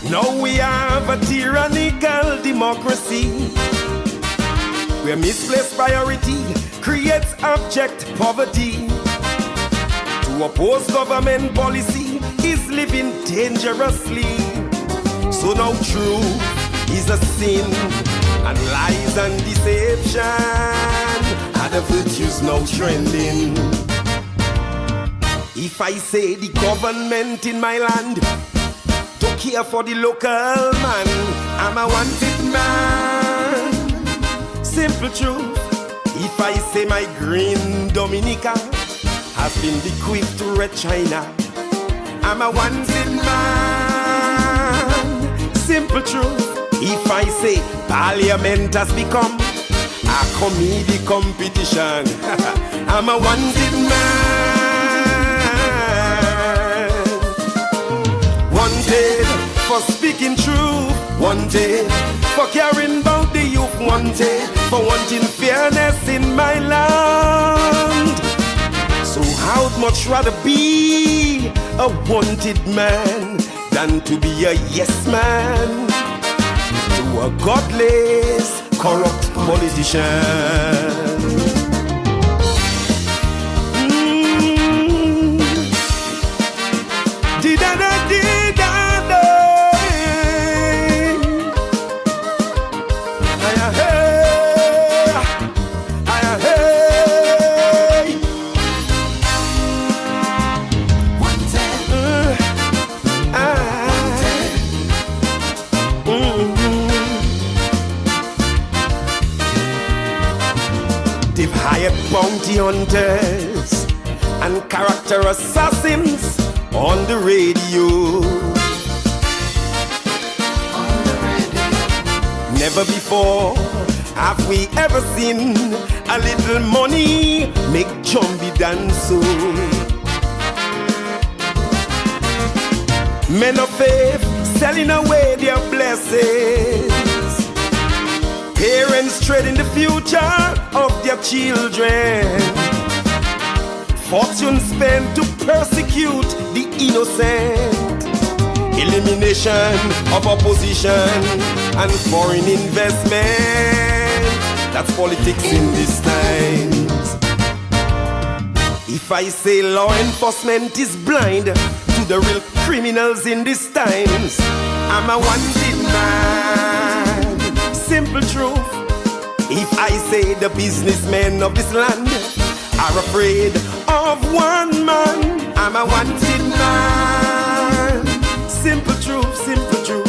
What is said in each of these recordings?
Now we have a tyrannical democracy where misplaced priority creates abject poverty. To oppose government policy is living dangerously. So now truth is a sin, and lies and deception are the virtues now trending. If I say the government in my land don't care for the local man, I'm a wanted man. Simple truth. If I say my green Dominica has been bequeathed to Red China, I'm a wanted man. Simple truth. If I say Parliament has become a comedy competition, I'm a wanted man. Wanted for speaking truth, wanted for caring about the youth, wanted for wanting fairness in my land. So I'd much rather be a wanted man than to be a yes man to a godless, corrupt politician. Bounty hunters and character assassins on the radio. Never before have we ever seen a little money make Jumbie dance so. Men of faith selling away their blessings. Parents trading the future of their children. Fortune spent to persecute the innocent. Elimination of opposition and foreign investment. That's politics in these times. If I say law enforcement is blind to the real criminals in these times, I'm a wanted man. Simple truth. If I say the businessmen of this land are afraid of one man, I'm a wanted man. Simple truth, simple truth.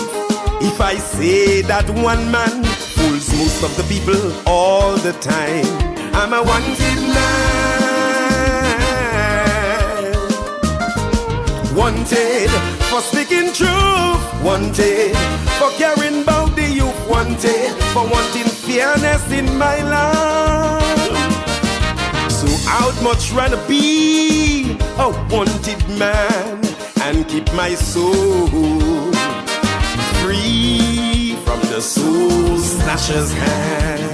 If I say that one man fools most of the people all the time, I'm a wanted man. Wanted for speaking truth, wanted for caring about the youth, wanted for wanting fairness in my land. So I'd much rather be a wanted man and keep my soul free from the soul snatcher's hands.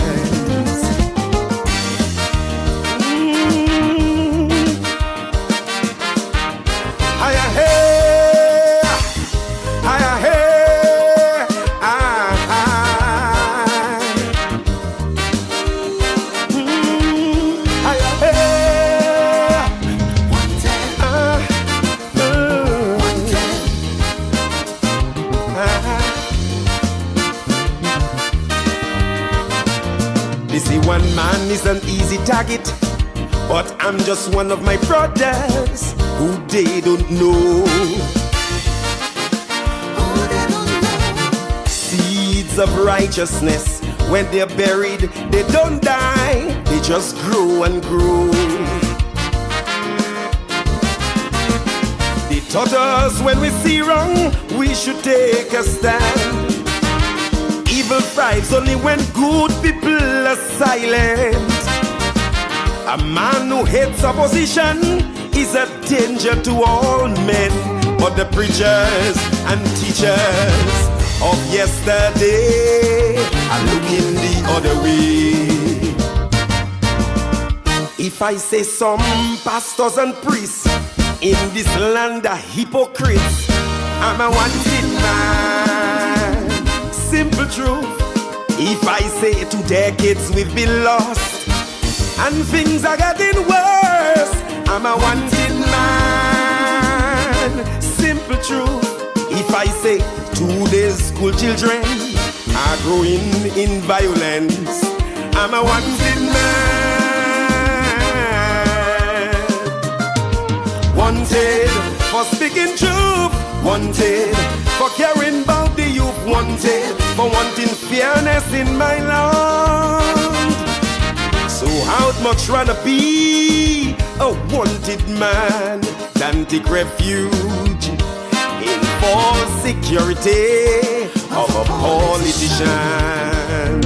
One man is an easy target, but I'm just one of my brothers who they don't know. Seeds of righteousness, when they're buried, they don't die, they just grow and grow. They taught us when we see wrong, we should take a stand. Evil thrives only when good people are silent. A man who hates opposition is a danger to all men. But the preachers and teachers of yesterday are looking the other way. If I say some pastors and priests in this land are hypocrites, I'm a wanted man. simple truth. If I say to decades we've been lost and things are getting worse, I'm a wanted man. Simple truth. If I say today's school children are growing in violence, I'm a wanted man. Wanted for speaking truth, wanted for caring about the youth, wanted for wanting fairness in my land. So I'd much rather be a wanted man than take refuge in false security of a politician.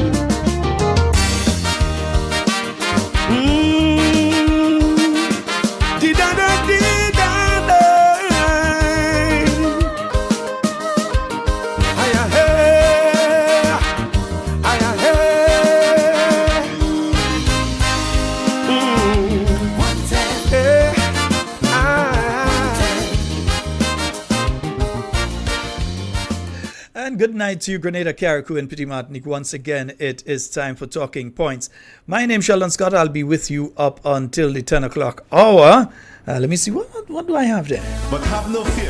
Good night to you, Grenada, Carriacou, and Petit Martinique. Once again, it is time for Talking Points. My name is Sheldon Scott. I'll be with you up until the 10 o'clock hour. Let me see, what do I have there? But have no fear.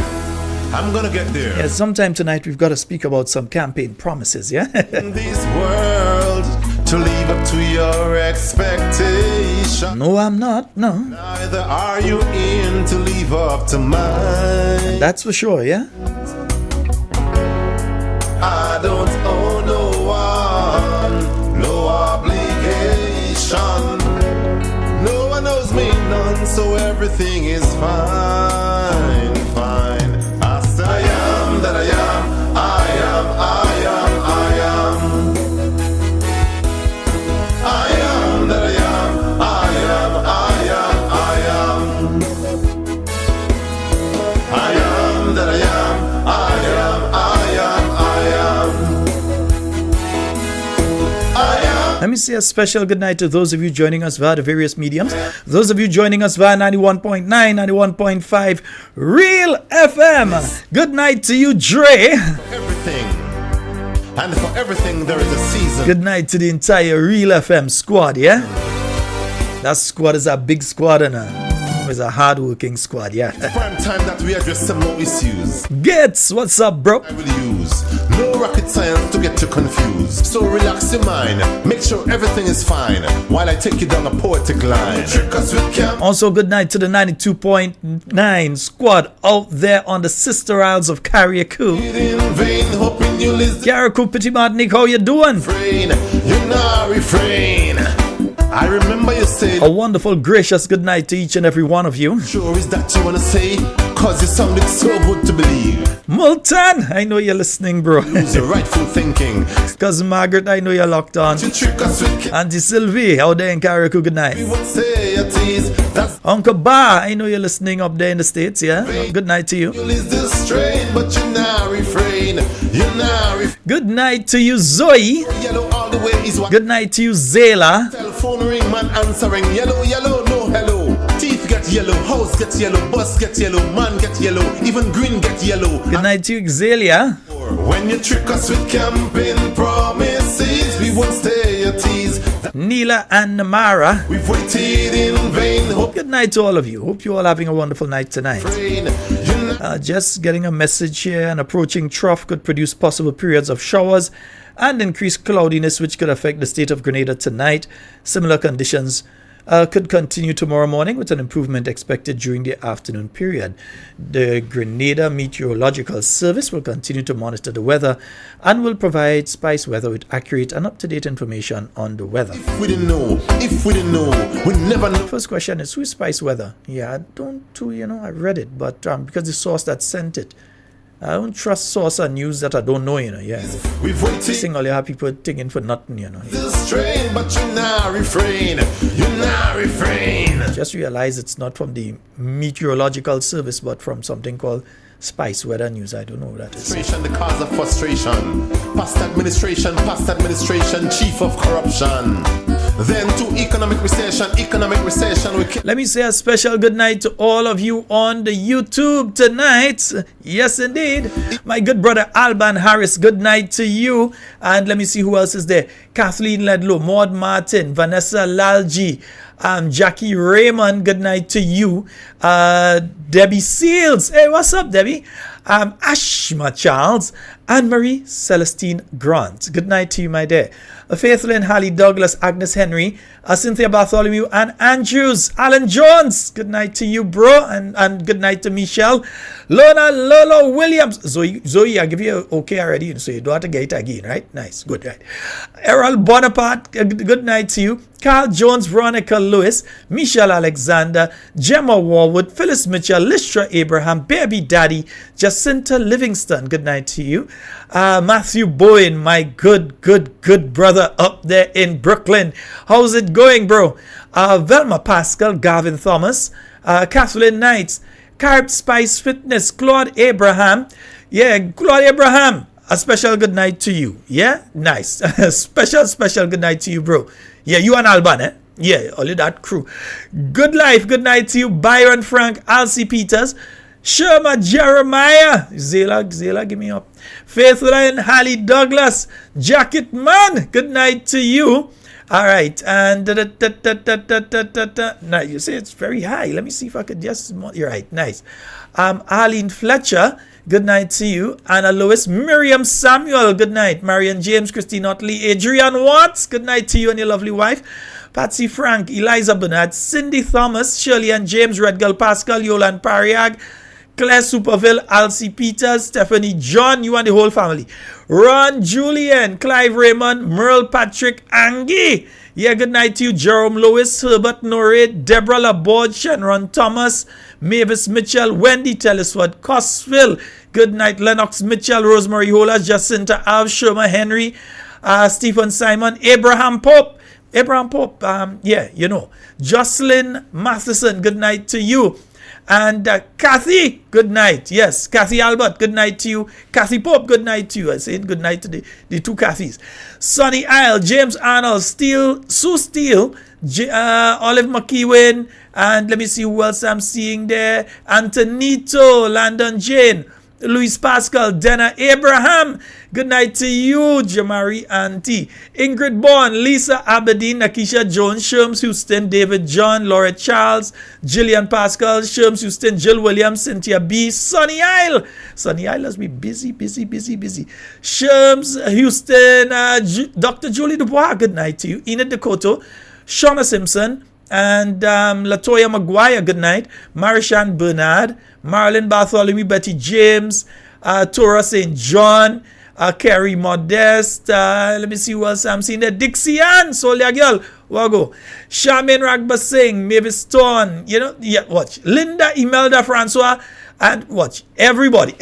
I'm going to get there. Yeah, sometime tonight we've got to speak about some campaign promises, yeah? In this world, to live up to your expectations. No, I'm not, no. Neither are you in to live up to mine. That's for sure, yeah? I don't owe no one, no obligation. No one owes me none, so everything is fine, fine. I say I am that I am, I am, I am, I am. I am that I am, I am, I am, I am. I am that I am, I am, I am. Let me say a special good night to those of you joining us via the various mediums. Those of you joining us via 91.9, 91.5 Real FM. Good night to you, Dre. For everything. And for everything there is a season. Good night to the entire Real FM squad, yeah? That squad is a big squad and it's a hard-working squad, yeah. It's prime time that we address some more issues. Gets, what's up, bro? I will use no rocket science to get you confused. So relax your mind, make sure everything is fine while I take you down a poetic line. Also, good night to the 92.9 squad out there on the Sister Isles of Carriacou. Carriacou, Petit Martinique, how you doing? You not refrain. I remember you said a wonderful, gracious good night to each and every one of you. Sure is that you want to say? Cause you sounded so good to believe. Multan, I know you're listening, bro. Use your rightful thinking. Cause Margaret, I know you're locked on. Auntie Sylvie, out there in Carriacou, good night. We won't say a tease. That's Uncle Ba, I know you're listening up there in the States, yeah? Good night to you. Strain, but you now refrain. Good night to you, Zoe. Yellow all the way is what. Good night to you, Zayla. Telephone ring, man answering. Yellow, yellow, no hello. Teeth get yellow, house get yellow, bus get yellow, man get yellow, even green get yellow. Good night to you, Xalia. When you trick us with campaign promises, we won't stay at ease. Neela and Namara. We've waited in vain. Hope good night to all of you. Hope you're all having a wonderful night tonight. Just getting a message here. An approaching trough could produce possible periods of showers and increased cloudiness, which could affect the state of Grenada tonight. Similar conditions could continue tomorrow morning with an improvement expected during the afternoon period. The Grenada Meteorological Service will continue to monitor the weather and will provide Spice Weather with accurate and up-to-date information on the weather. If we didn't know, we never know. First question is, who is Spice Weather? Yeah, I don't, I read it, but because the source that sent it, I don't trust source and news that I don't know, yeah. We've waited. Seeing all you have people thinking for nothing, This train, but you now refrain. Just realize it's not from the Meteorological Service, but from something called Spice Weather News. I don't know what that is. The cause of frustration. Past administration, chief of corruption. then to economic recession. Let me say a special good night to all of you on the YouTube tonight. Yes, indeed. My good brother Alban Harris, good night to you. And let me see who else is there. Kathleen Ledlow, Maud Martin, Vanessa Lalji, Jackie Raymond, good night to you. Debbie Seals, hey, what's up, Debbie? Ashma Charles, Anne-Marie Celestine Grant, good night to you, my dear. Faithlyn Hallie Douglas, Agnes Henry, Cynthia Bartholomew, and Andrews, Alan Jones, good night to you, bro, and good night to Michelle. Lona Lolo Williams, Zoe, I give you okay already, so you don't have to get it again, right? Nice, good, right? Errol Bonaparte, good night to you. Carl Jones, Veronica Lewis, Michelle Alexander, Gemma Warwood, Phyllis Mitchell, Listra Abraham, Baby Daddy, Jacinta Livingston, good night to you. Matthew Bowen, my good brother up there in Brooklyn. How's it going, bro? Velma Pascal, Gavin Thomas, Kathleen Knights, Carb Spice Fitness, Claude Abraham. Yeah, Claude Abraham, a special good night to you. Yeah, nice. special good night to you, bro. Yeah, you and Alban, eh? Yeah, only that crew. Good life, good night to you, Byron Frank, Alcy Peters, Sherma Jeremiah, Zela, give me up. Faithline Hallie Douglas, Jacket Man, good night to you. All right, and now you say it's very high. Let me see if I could just. You're right, nice. Arlene Fletcher, good night to you. Anna Lewis, Miriam Samuel, good night. Marian James, Christine Otley, Adrian Watts, good night to you and your lovely wife. Patsy Frank, Eliza Bernard, Cindy Thomas, Shirley and James, Redgal Pascal, Yolan Pariag, Claire Superville, Alcy Peters, Stephanie John, you and the whole family. Ron Julian, Clive Raymond, Merle Patrick, Angie. Yeah, good night to you. Jerome Lewis, Herbert Norrie, Deborah Laborde, Shenron Thomas, Mavis Mitchell, Wendy Tellisford, Cosville. Good night, Lennox Mitchell, Rosemary Hola, Jacinta Alv, Sherma Henry, Stephen Simon, Abraham Pope. Yeah, you know. Jocelyn Matheson, good night to you. And Kathy, good night. Yes, Kathy Albert, good night to you. Kathy Pope, good night to you. I say good night to the two Kathys. Sonny Isle, James Arnold, Sue Steele, Olive McEwen, and let me see who else I'm seeing there. Antonito, Landon Jane, Luis Pascal, Dana Abraham. Good night to you, Jamari Auntie. Ingrid Bourne, Lisa Aberdeen, Nakisha Jones, Sherms Houston, David John, Laura Charles, Jillian Pascal, Sherms Houston, Jill Williams, Cynthia B, Sonny Isle. Sonny Isle has been busy. Sherms Houston, Dr. Julie Dubois, good night to you. Enid Decoto, Shauna Simpson, and Latoya Maguire, good night. Marishan Bernard, Marilyn Bartholomew, Betty James, Tora St. John, Carrie Modest, let me see who else I'm seeing there. Dixie Ann, Solia Girl, Wago. Charmaine Ragba Singh, Mavis Stone, you know, yeah, watch. Linda Imelda Francois, and watch. Everybody,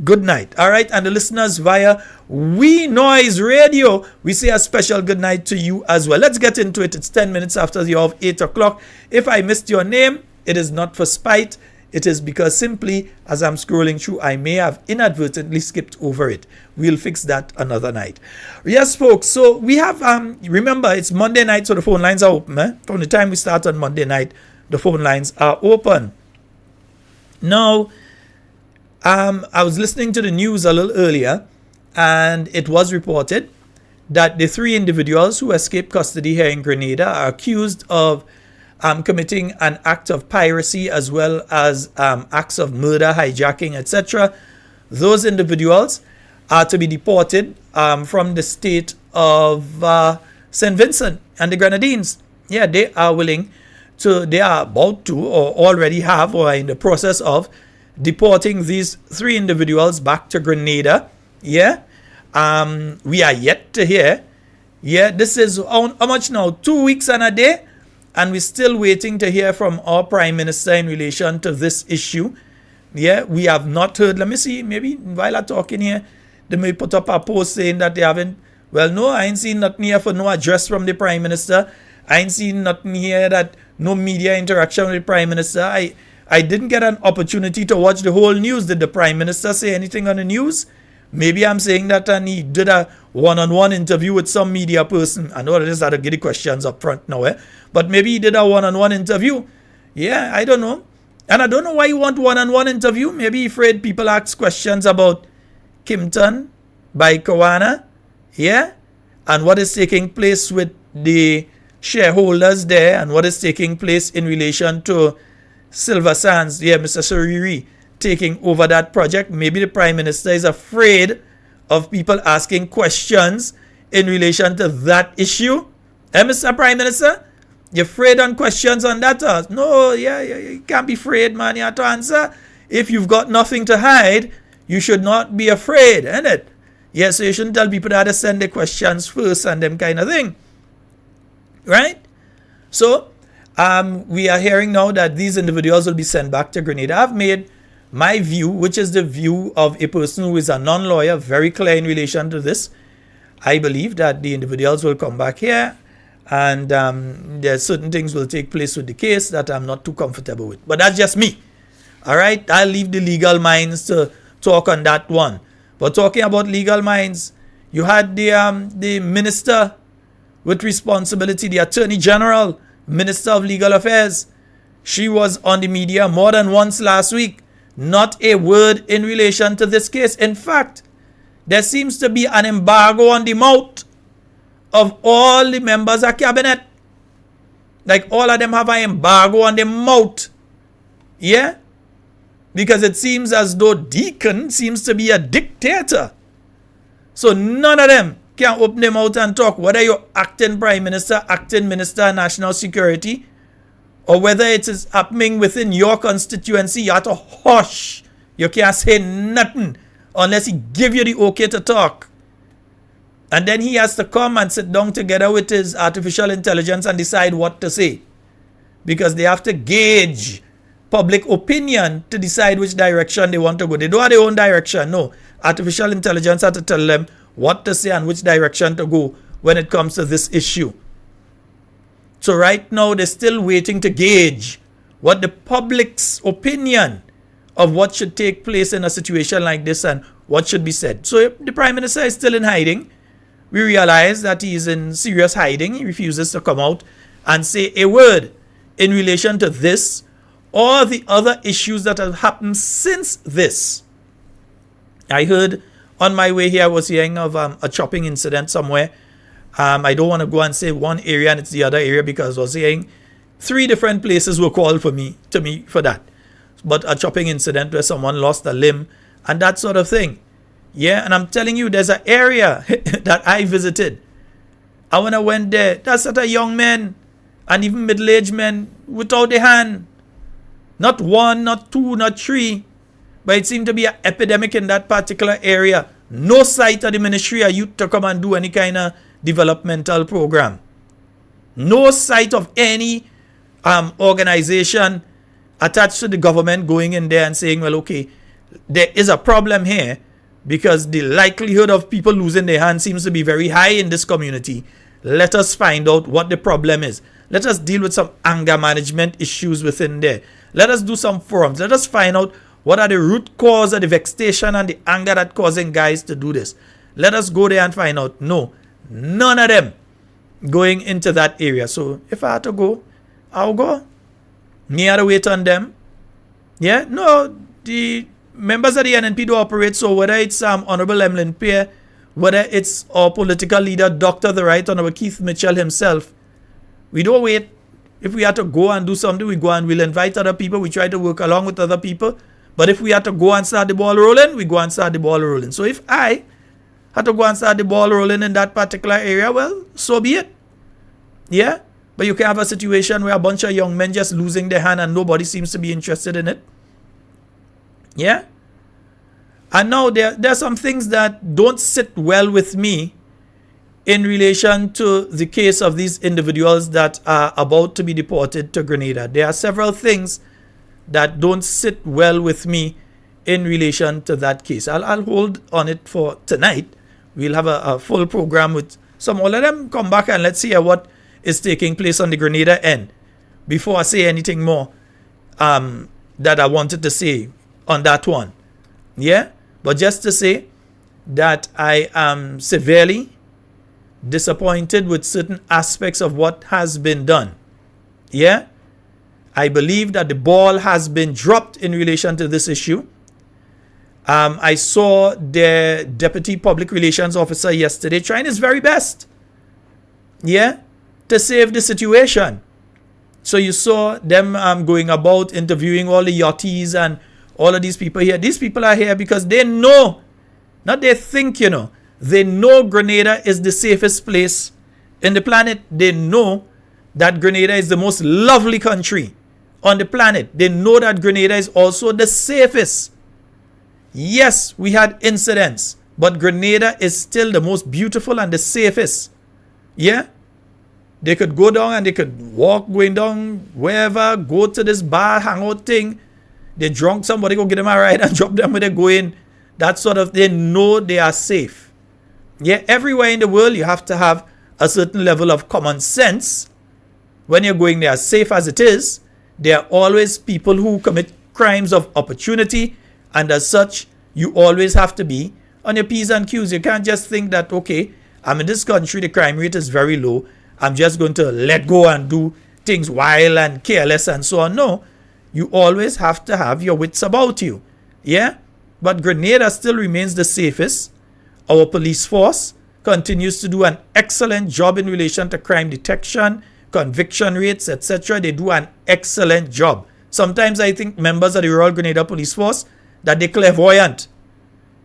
good night. All right, and the listeners via We Noise Radio, we say a special good night to you as well. Let's get into it. It's 10 minutes after the hour of 8 o'clock. If I missed your name, it is not for spite. It is because simply, as I'm scrolling through, I may have inadvertently skipped over it. We'll fix that another night. Yes, folks. So we have, remember, it's Monday night, so the phone lines are open. Eh? From the time we start on Monday night, the phone lines are open. Now, I was listening to the news a little earlier, and it was reported that the 3 individuals who escaped custody here in Grenada are accused of committing an act of piracy as well as acts of murder, hijacking, etc. Those individuals are to be deported from the state of St. Vincent and the Grenadines. Yeah, they are about to, or already have, or are in the process of deporting these 3 individuals back to Grenada. Yeah, we are yet to hear. Yeah, this is how much now? 2 weeks and a day. And we're still waiting to hear from our Prime Minister in relation to this issue. Yeah, we have not heard. Let me see, maybe while I'm talking here, they may put up a post saying that they haven't. Well, no, I ain't seen nothing here for no address from the Prime Minister. I ain't seen nothing here that no media interaction with the Prime Minister. I didn't get an opportunity to watch the whole news. Did the Prime Minister say anything on the news? Maybe I'm saying that and he did a one-on-one interview with some media person. I know I just had to get the questions up front now, but maybe he did a one-on-one interview. Yeah, I don't know. And I don't know why he want one-on-one interview. Maybe he afraid people ask questions about Kimpton by Kawana, yeah, and what is taking place with the shareholders there and what is taking place in relation to Silver Sands, yeah, Mr. Suriri taking over that project. Maybe the Prime Minister is afraid of people asking questions in relation to that issue. Mr. Prime Minister, you're afraid on questions on that? No, yeah, you can't be afraid, man. You have to answer. If you've got nothing to hide, you should not be afraid, isn't it? Yeah, so you shouldn't tell people that to send the questions first and them kind of thing. Right? So, we are hearing now that these individuals will be sent back to Grenada. I've made my view, which is the view of a person who is a non-lawyer, very clear in relation to this. I believe that the individuals will come back here and there are certain things will take place with the case that I'm not too comfortable with. But that's just me. All right? I'll leave the legal minds to talk on that one. But talking about legal minds, you had the minister with responsibility, the Attorney General, Minister of Legal Affairs. She was on the media more than once last week. Not a word in relation to this case. In fact, there seems to be an embargo on the mouth of all the members of cabinet. Like all of them have an embargo on their mouth. Yeah? Because it seems as though Deacon seems to be a dictator. So none of them can open their mouth and talk, whether you're acting Prime Minister, acting Minister of National Security, or whether it is happening within your constituency. You have to hush. You can't say nothing unless he give you the okay to talk. And then he has to come and sit down together with his artificial intelligence and decide what to say. Because they have to gauge public opinion to decide which direction they want to go. They don't have their own direction. No. Artificial intelligence has to tell them what to say and which direction to go when it comes to this issue. So right now, they're still waiting to gauge what the public's opinion of what should take place in a situation like this and what should be said. So if the Prime Minister is still in hiding, we realize that he is in serious hiding. He refuses to come out and say a word in relation to this or the other issues that have happened since this. I heard on my way here, I was hearing of a chopping incident somewhere. I don't want to go and say one area and it's the other area because I was hearing 3 different places were called to me for that. But a chopping incident where someone lost a limb and that sort of thing. Yeah, and I'm telling you, there's an area that I visited. And when I went there, that's at a young men and even middle-aged men without a hand. Not 1, not 2, not 3. But it seemed to be an epidemic in that particular area. No sight of the Ministry of Youth to come and do any kind of developmental program. No sight of any organization attached to the government going in there and saying, well, okay, there is a problem here because the likelihood of people losing their hands seems to be very high in this community. Let us find out what the problem is. Let us deal with some anger management issues within there. Let us do some forums. Let us find out what are the root cause of the vexation and the anger that causing guys to do this. Let us go there and find out. No, none of them going into that area. So if I had to go, I'll go. Me had to wait on them. Yeah, no, the members of the NNP do operate. So whether it's Honorable Emlyn Pierre, whether it's our political leader, Dr. the Right Honorable Keith Mitchell himself, we don't wait. If we had to go and do something, we go and we'll invite other people. We try to work along with other people. But if we had to go and start the ball rolling, we go and start the ball rolling. So if I had to go and start the ball rolling in that particular area, well, so be it. Yeah? But you can have a situation where a bunch of young men just losing their hand and nobody seems to be interested in it. Yeah? And now there are some things that don't sit well with me in relation to the case of these individuals that are about to be deported to Grenada. There are several things that don't sit well with me in relation to that case. I'll hold on it for tonight. We'll have a full program with some all of them. Come back and let's see what is taking place on the Grenada end before I say anything more that I wanted to say on that one. Yeah? But just to say, that I am severely disappointed with certain aspects of what has been done. Yeah? I believe that the ball has been dropped in relation to this issue. I saw the Deputy Public Relations Officer yesterday trying his very best, yeah, to save the situation. So you saw them going about interviewing all the yachties and all of these people here. These people are here because they know, not they think, they know Grenada is the safest place in the planet. They know that Grenada is the most lovely country on the planet. They know that Grenada is also the safest. Yes, we had incidents, but Grenada is still the most beautiful and the safest. Yeah? They could go down and they could walk going down wherever, go to this bar, hangout thing. They drunk, somebody go get them a ride and drop them where they go in. That sort of, they know they are safe. Yeah, everywhere in the world you have to have a certain level of common sense. When you're going there, as safe as it is, there are always people who commit crimes of opportunity, and as such, you always have to be on your P's and Q's. You can't just think that, okay, I'm in this country, the crime rate is very low, I'm just going to let go and do things wild and careless and so on. No, you always have to have your wits about you. Yeah? But Grenada still remains the safest. Our police force continues to do an excellent job in relation to crime detection, conviction rates, etc. They do an excellent job. Sometimes I think members of the Royal Grenada Police Force that they're clairvoyant.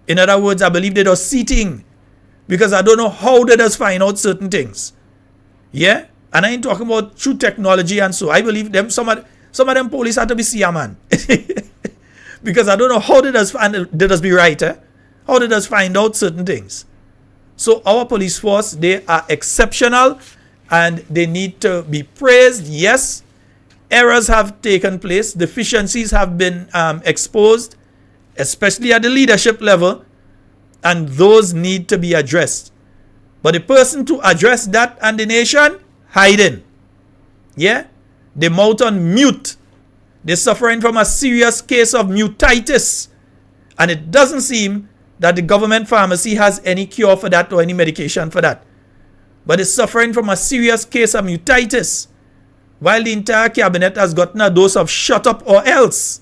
In other words, I believe they are seating, because I don't know how they just find out certain things. Yeah? And I ain't talking about true technology and so. I believe them some of them police have to be seer, man. Because I don't know how they just be right, eh? How they just find out certain things. So our police force, they are exceptional and they need to be praised. Yes, errors have taken place. Deficiencies have been exposed, especially at the leadership level, and those need to be addressed. But the person to address that and the nation, hiding. Yeah? They mouth on mute. They're suffering from a serious case of mutitis. And it doesn't seem that the government pharmacy has any cure for that or any medication for that. But it's suffering from a serious case of mutitis, while the entire cabinet has gotten a dose of shut up or else.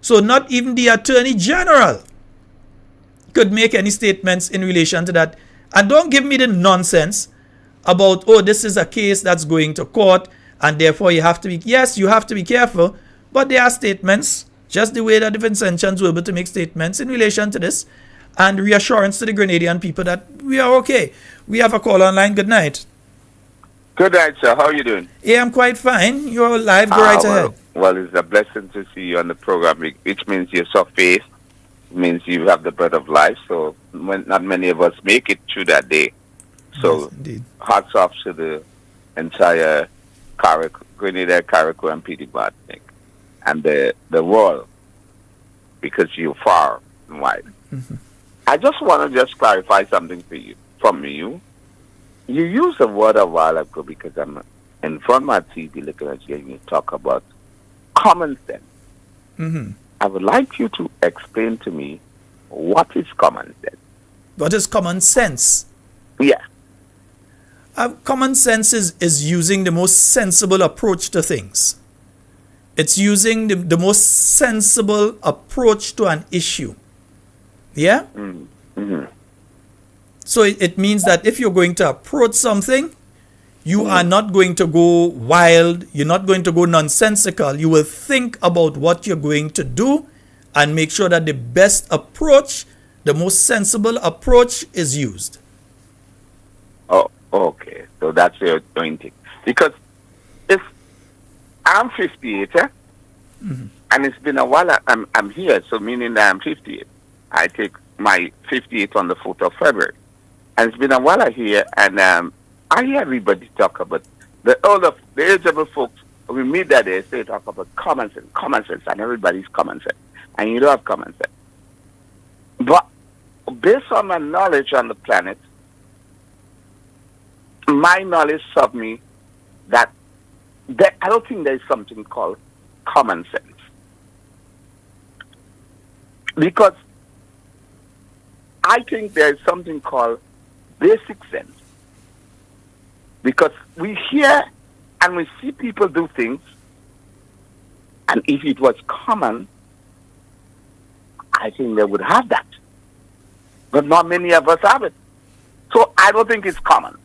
So not even the Attorney General could make any statements in relation to that. And don't give me the nonsense about, oh, this is a case that's going to court and therefore you have to be, yes, you have to be careful, but there are statements, just the way that the Vincentians were able to make statements in relation to this, and reassurance to the Grenadian people that we are okay. We have a call online. Good night. Good night, sir. How are you doing? Yeah, I'm quite fine. You're live. Go right ahead. Well, it's a blessing to see you on the program, which means you're so faith. It means you have the bread of life. So not many of us make it through that day. So yes, hats off to the entire Grenada, Carriacou, and PD thing, and the world, because you're far and wide. Mm-hmm. I just want to just clarify something from you. You used a word a while ago, because I'm in front of my TV looking at you and you talk about common sense. Mm-hmm. I would like you to explain to me what is common sense. What is common sense? Yeah. Common sense is using the most sensible approach to things. It's using the most sensible approach to an issue. Yeah? Mm-hmm. So it means that if you're going to approach something, you are not going to go wild, you're not going to go nonsensical. You will think about what you're going to do and make sure that the best approach, the most sensible approach is used. Oh, okay. So that's your thing. Because if I'm 58, Mm-hmm. and it's been a while I'm here, so meaning that I'm 58. I take my 58 on the 4th of February. And it's been a while here, and I hear everybody talk about the ageable folks. We meet that they talk about common sense, and everybody's common sense. And you don't have common sense. But based on my knowledge on the planet, my knowledge of me, that I don't think there's something called common sense. Because I think there is something called basic sense. Because we hear and we see people do things, and if it was common, I think they would have that. But not many of us have it. So I don't think it's common.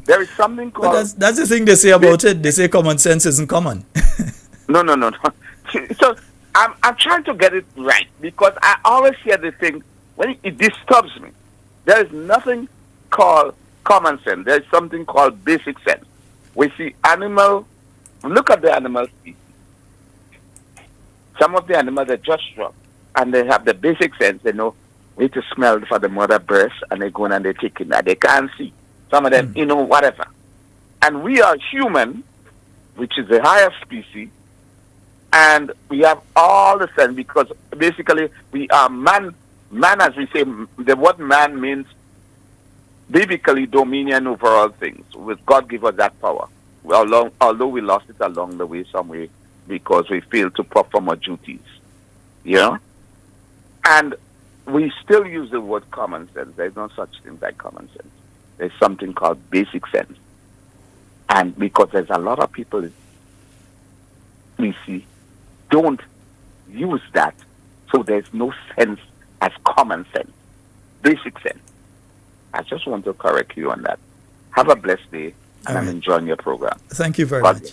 There is something called... But that's the thing they say about it. They say common sense isn't common. No. So I'm trying to get it right, because I always hear the thing, when it disturbs me. There is nothing called common sense. There is something called basic sense. We see look at the animal species. Some of the animals are just struck, and they have the basic sense. They know where to smell for the mother breast, and they go in and they take it. They can't see. Some of them, whatever. And we are human, which is a higher species, and we have all the sense, because basically we are man. Man, as we say, the word man means biblically dominion over all things. With God give us that power. Although we lost it along the way some way because we failed to perform our duties. And we still use the word common sense. There's no such thing like common sense. There's something called basic sense. And because there's a lot of people we see don't use that, so there's no sense as common sense, basic sense. I just want to correct you on that. Have a blessed day, and I'm enjoying your program. Thank you very much.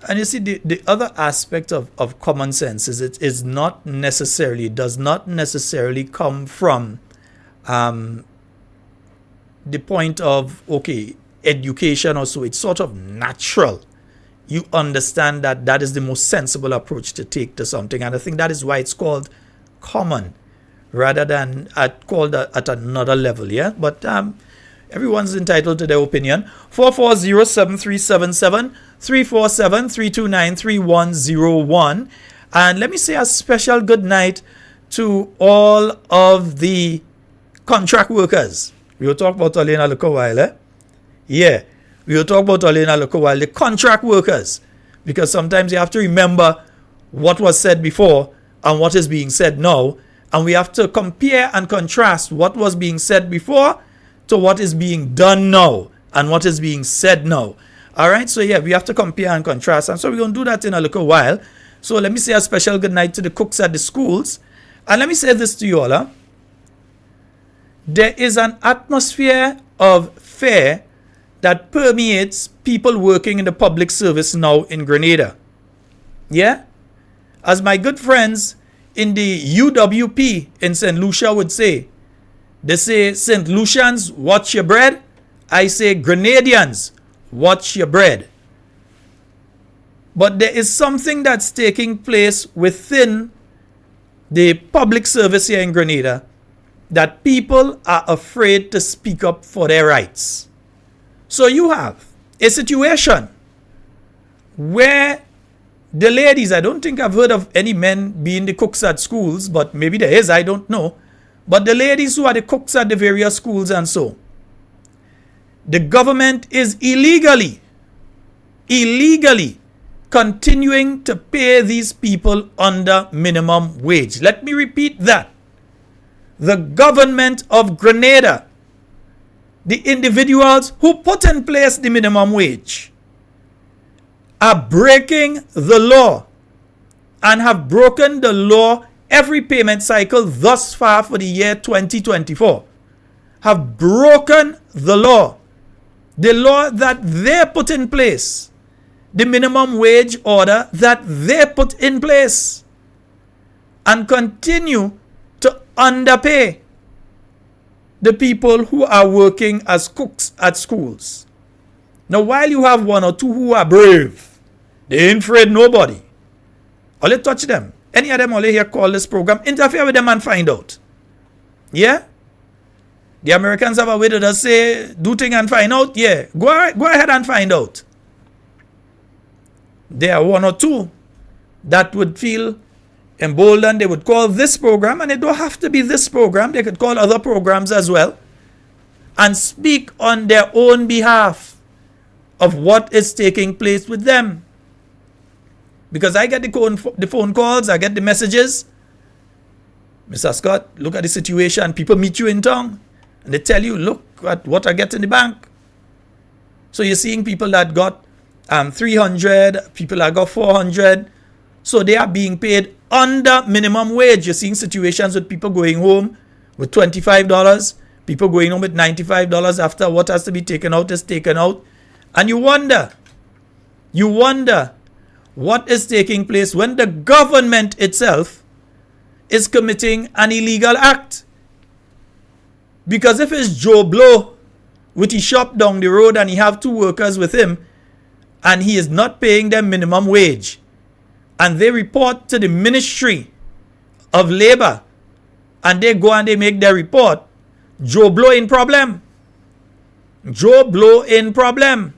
And you see, the other aspect of common sense is it does not necessarily come from the point of, education or so. It's sort of natural. You understand that is the most sensible approach to take to something. And I think that is why it's called common rather than called at another level. Yeah, but everyone's entitled to their opinion. 440-7377 347-329-3101. And let me say a special good night to all of the contract workers. We will talk about Olin a little while. Yeah, we will talk about Olin a little while. The contract workers, because sometimes you have to remember what was said before and what is being said now, and we have to compare and contrast what was being said before to what is being done now and what is being said now. All right, so yeah, we have to compare and contrast, and so we're going to do that in a little while. So let me say a special good night to the cooks at the schools, and let me say this to you all. There is an atmosphere of fear that permeates people working in the public service now in Grenada. Yeah? As my good friends in the UWP in St. Lucia would say, they say, St. Lucians, watch your bread. I say, Grenadians, watch your bread. But there is something that's taking place within the public service here in Grenada that people are afraid to speak up for their rights. So you have a situation where the ladies, I don't think I've heard of any men being the cooks at schools, but maybe there is, I don't know. But the ladies who are the cooks at the various schools and so, the government is illegally continuing to pay these people under minimum wage. Let me repeat that. The government of Grenada, the individuals who put in place the minimum wage, are breaking the law and have broken the law every payment cycle thus far for the year 2024. Have broken the law that they put in place, the minimum wage order that they put in place, and continue to underpay the people who are working as cooks at schools. Now, while you have one or two who are brave, they ain't afraid nobody. Only touch them. Any of them only here call this program, interfere with them and find out. Yeah? The Americans have a way to just say, do thing and find out. Yeah, go ahead and find out. There are one or two that would feel emboldened. They would call this program, and it don't have to be this program. They could call other programs as well and speak on their own behalf of what is taking place with them. Because I get the phone calls, I get the messages. Mr. Scott, look at the situation. People meet you in town and they tell you, look at what I get in the bank. So you're seeing people that got 300, people that got 400. So they are being paid under minimum wage. You're seeing situations with people going home with $25, people going home with $95 after what has to be taken out is taken out. And you wonder what is taking place when the government itself is committing an illegal act. Because if it's Joe Blow with his shop down the road and he have 2 workers with him and he is not paying them minimum wage, and they report to the Ministry of Labor and they go and they make their report, Joe Blow in problem. Joe Blow in problem.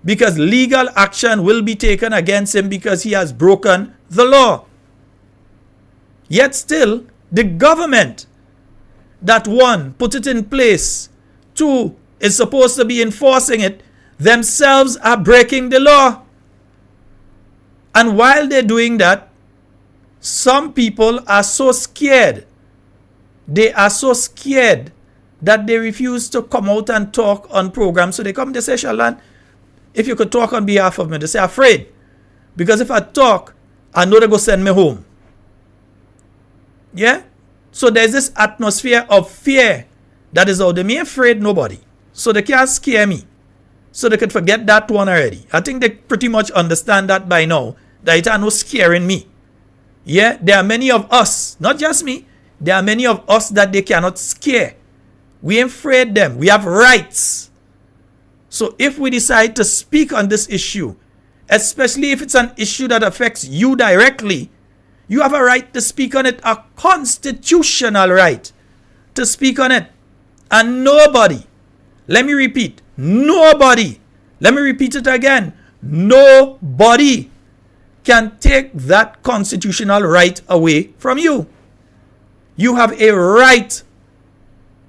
Because legal action will be taken against him because he has broken the law. Yet still, the government that 1, put it in place, 2, is supposed to be enforcing it, themselves are breaking the law. And while they're doing that, some people are so scared. They are so scared that they refuse to come out and talk on programs. So they come, they say, Sheldon, if you could talk on behalf of me, they say, afraid. Because if I talk, I know they're going to send me home. Yeah? So there's this atmosphere of fear that is out there. Me afraid nobody. So they can't scare me. So they could forget that one already. I think they pretty much understand that by now. That it are no scaring me. Yeah? There are many of us, not just me, there are many of us that they cannot scare. We ain't afraid them. We have rights. So if we decide to speak on this issue, especially if it's an issue that affects you directly, you have a right to speak on it, a constitutional right to speak on it. And nobody, let me repeat, nobody, let me repeat it again, nobody can take that constitutional right away from you. You have a right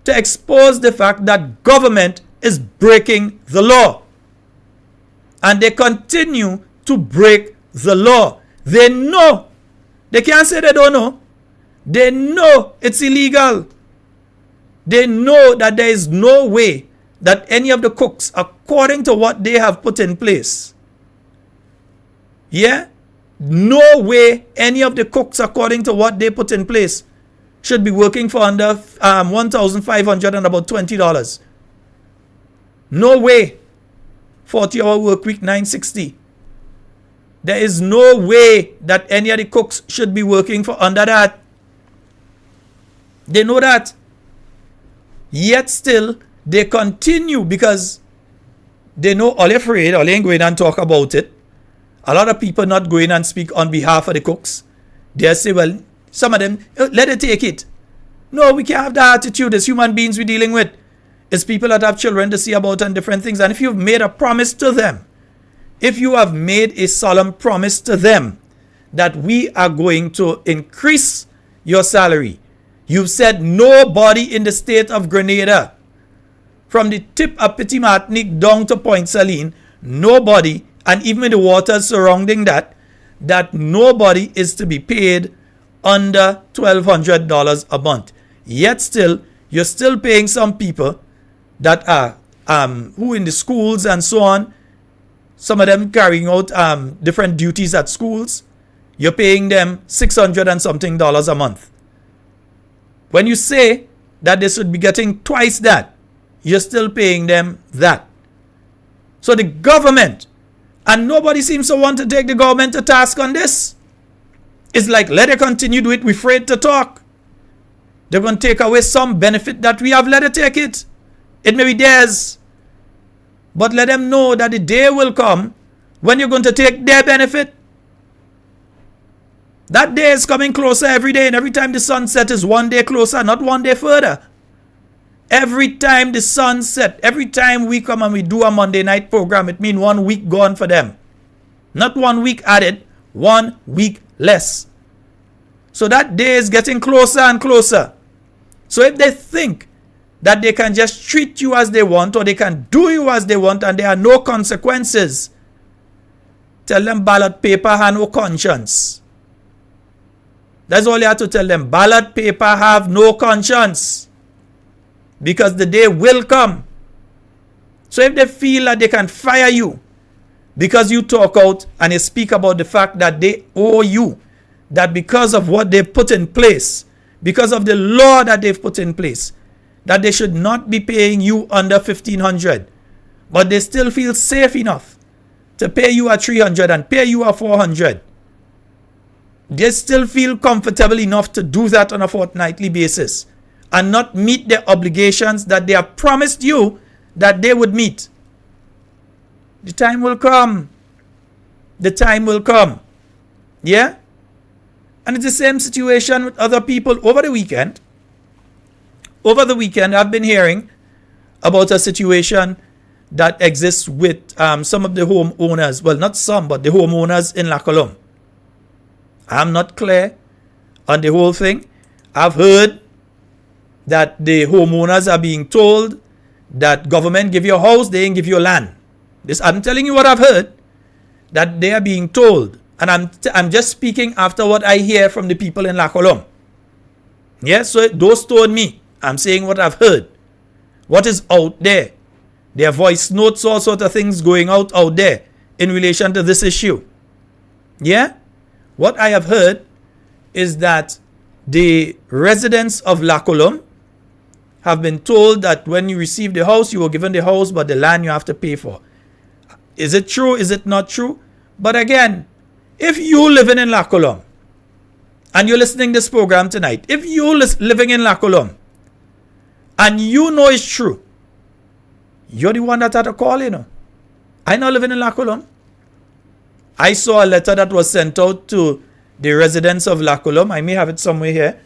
to expose the fact that government is breaking the law. And they continue to break the law. They know. They can't say they don't know. They know it's illegal. They know that there is no way that any of the cooks, according to what they have put in place, yeah, no way any of the cooks, according to what they put in place, should be working for under $1,500 and about $20. No way. 40-hour work week, $960. There is no way that any of the cooks should be working for under that. They know that. Yet still, they continue because they know all they're afraid, all they ain't going and talk about it. A lot of people not going and speak on behalf of the cooks. They say, well, some of them, let it take it. No, we can't have that attitude. As human beings we're dealing with. It's people that have children to see about and different things. And if you've made a promise to them, if you have made a solemn promise to them that we are going to increase your salary, you've said nobody in the state of Grenada, from the tip of Petit Martinique down to Point Saline, nobody, and even the waters surrounding that nobody is to be paid under $1,200 a month. Yet still, you're still paying some people that are who in the schools and so on, some of them carrying out different duties at schools. You're paying them $600 and something a month. When you say that they should be getting twice that, you're still paying them that. So the government, and nobody seems to want to take the government to task on this. It's like, let it continue to do it. We're afraid to talk. They're going to take away some benefit that we have. Let it take it. It may be theirs. But let them know that the day will come when you're going to take their benefit. That day is coming closer every day. And every time the sun sets is one day closer, not one day further. Every time the sun sets, every time we come and we do a Monday night program, it means 1 week gone for them. Not 1 week added, 1 week less. So that day is getting closer and closer. So if they think that they can just treat you as they want or they can do you as they want and there are no consequences, tell them ballot paper and no conscience. That's all you have to tell them. Ballot paper have no conscience. Because the day will come. So if they feel that they can fire you because you talk out and you speak about the fact that they owe you, that because of what they've put in place, because of the law that they've put in place, that they should not be paying you under $1,500, but they still feel safe enough to pay you at $300 and pay you at $400. They still feel comfortable enough to do that on a fortnightly basis and not meet the obligations that they have promised you that they would meet. The time will come. The time will come. Yeah? And it's the same situation with other people over the weekend. Over the weekend, I've been hearing about a situation that exists with some of the homeowners. Well, not some, but the homeowners in La Colombe. I'm not clear on the whole thing. I've heard that the homeowners are being told that government give you a house, they ain't give you land. This, I'm telling you what I've heard, that they are being told. And I'm just speaking after what I hear from the people in La Colombe. Yes, so those told me. I'm saying what I've heard. What is out there. Their voice notes, all sort of things going out there in relation to this issue. Yeah? What I have heard is that the residents of La Colombe have been told that when you receive the house, you were given the house, but the land you have to pay for. Is it true? Is it not true? But again, if you living in La Colombe and you're listening to this program tonight, if you're living in La Colombe and you know it's true, you're the one that had to call, you know. I not living in La Colombe. I saw a letter that was sent out to the residents of La Colombe. I may have it somewhere here.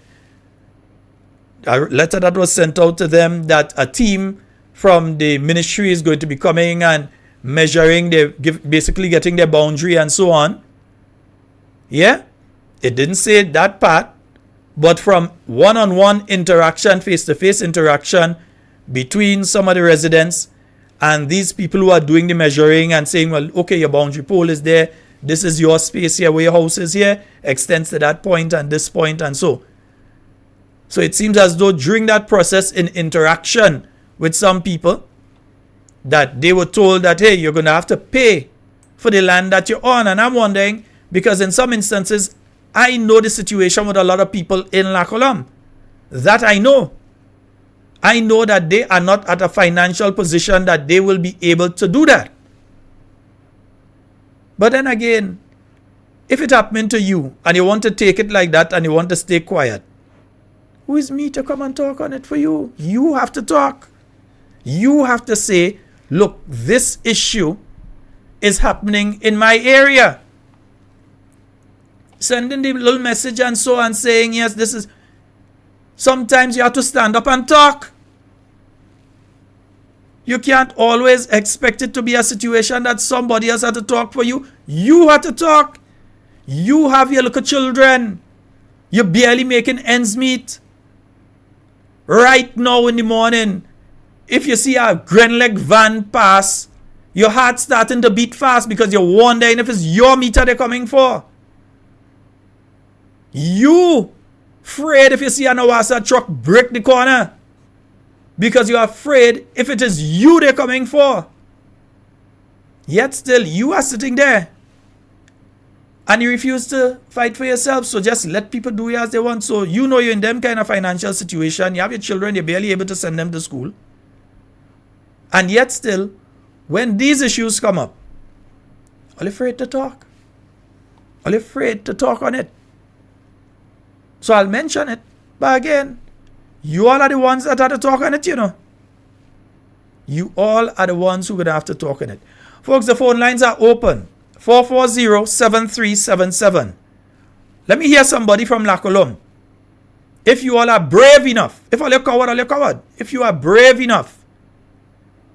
A letter that was sent out to them that a team from the ministry is going to be coming and measuring, basically getting their boundary and so on. Yeah? It didn't say that part, but from one-on-one interaction, face-to-face interaction between some of the residents and these people who are doing the measuring and saying, well, okay, your boundary pole is there. This is your space here where your house is here. Extends to that point and this point and so. So it seems as though during that process in interaction with some people, that they were told that, hey, you're going to have to pay for the land that you're on. And I'm wondering, because in some instances, I know the situation with a lot of people in La Colombe. That I know. I know that they are not at a financial position that they will be able to do that. But then again, if it happened to you and you want to take it like that and you want to stay quiet, who is me to come and talk on it for you? You have to talk. You have to say, look, this issue is happening in my area. Sending the little message and so on, saying, yes, this is... Sometimes you have to stand up and talk. You can't always expect it to be a situation that somebody else has to talk for you. You have to talk. You have your little children. You're barely making ends meet. Right now in the morning, if you see a Grenada van pass, your heart's starting to beat fast because you're wondering if it's your meter they're coming for. You afraid if you see an Awasa truck break the corner because you're afraid if it is you they're coming for. Yet still you are sitting there and you refuse to fight for yourself. So just let people do as they want. So you know you're in them kind of financial situation. You have your children, you're barely able to send them to school. And yet still, when these issues come up, are you afraid to talk? Are you afraid to talk on it? So I'll mention it. But again, you all are the ones that have to talk on it, you know. You all are the ones who are going to have to talk on it. Folks, the phone lines are open. 440-7377. Let me hear somebody from La Colombe. If you all are brave enough, if all you're coward. If you are brave enough,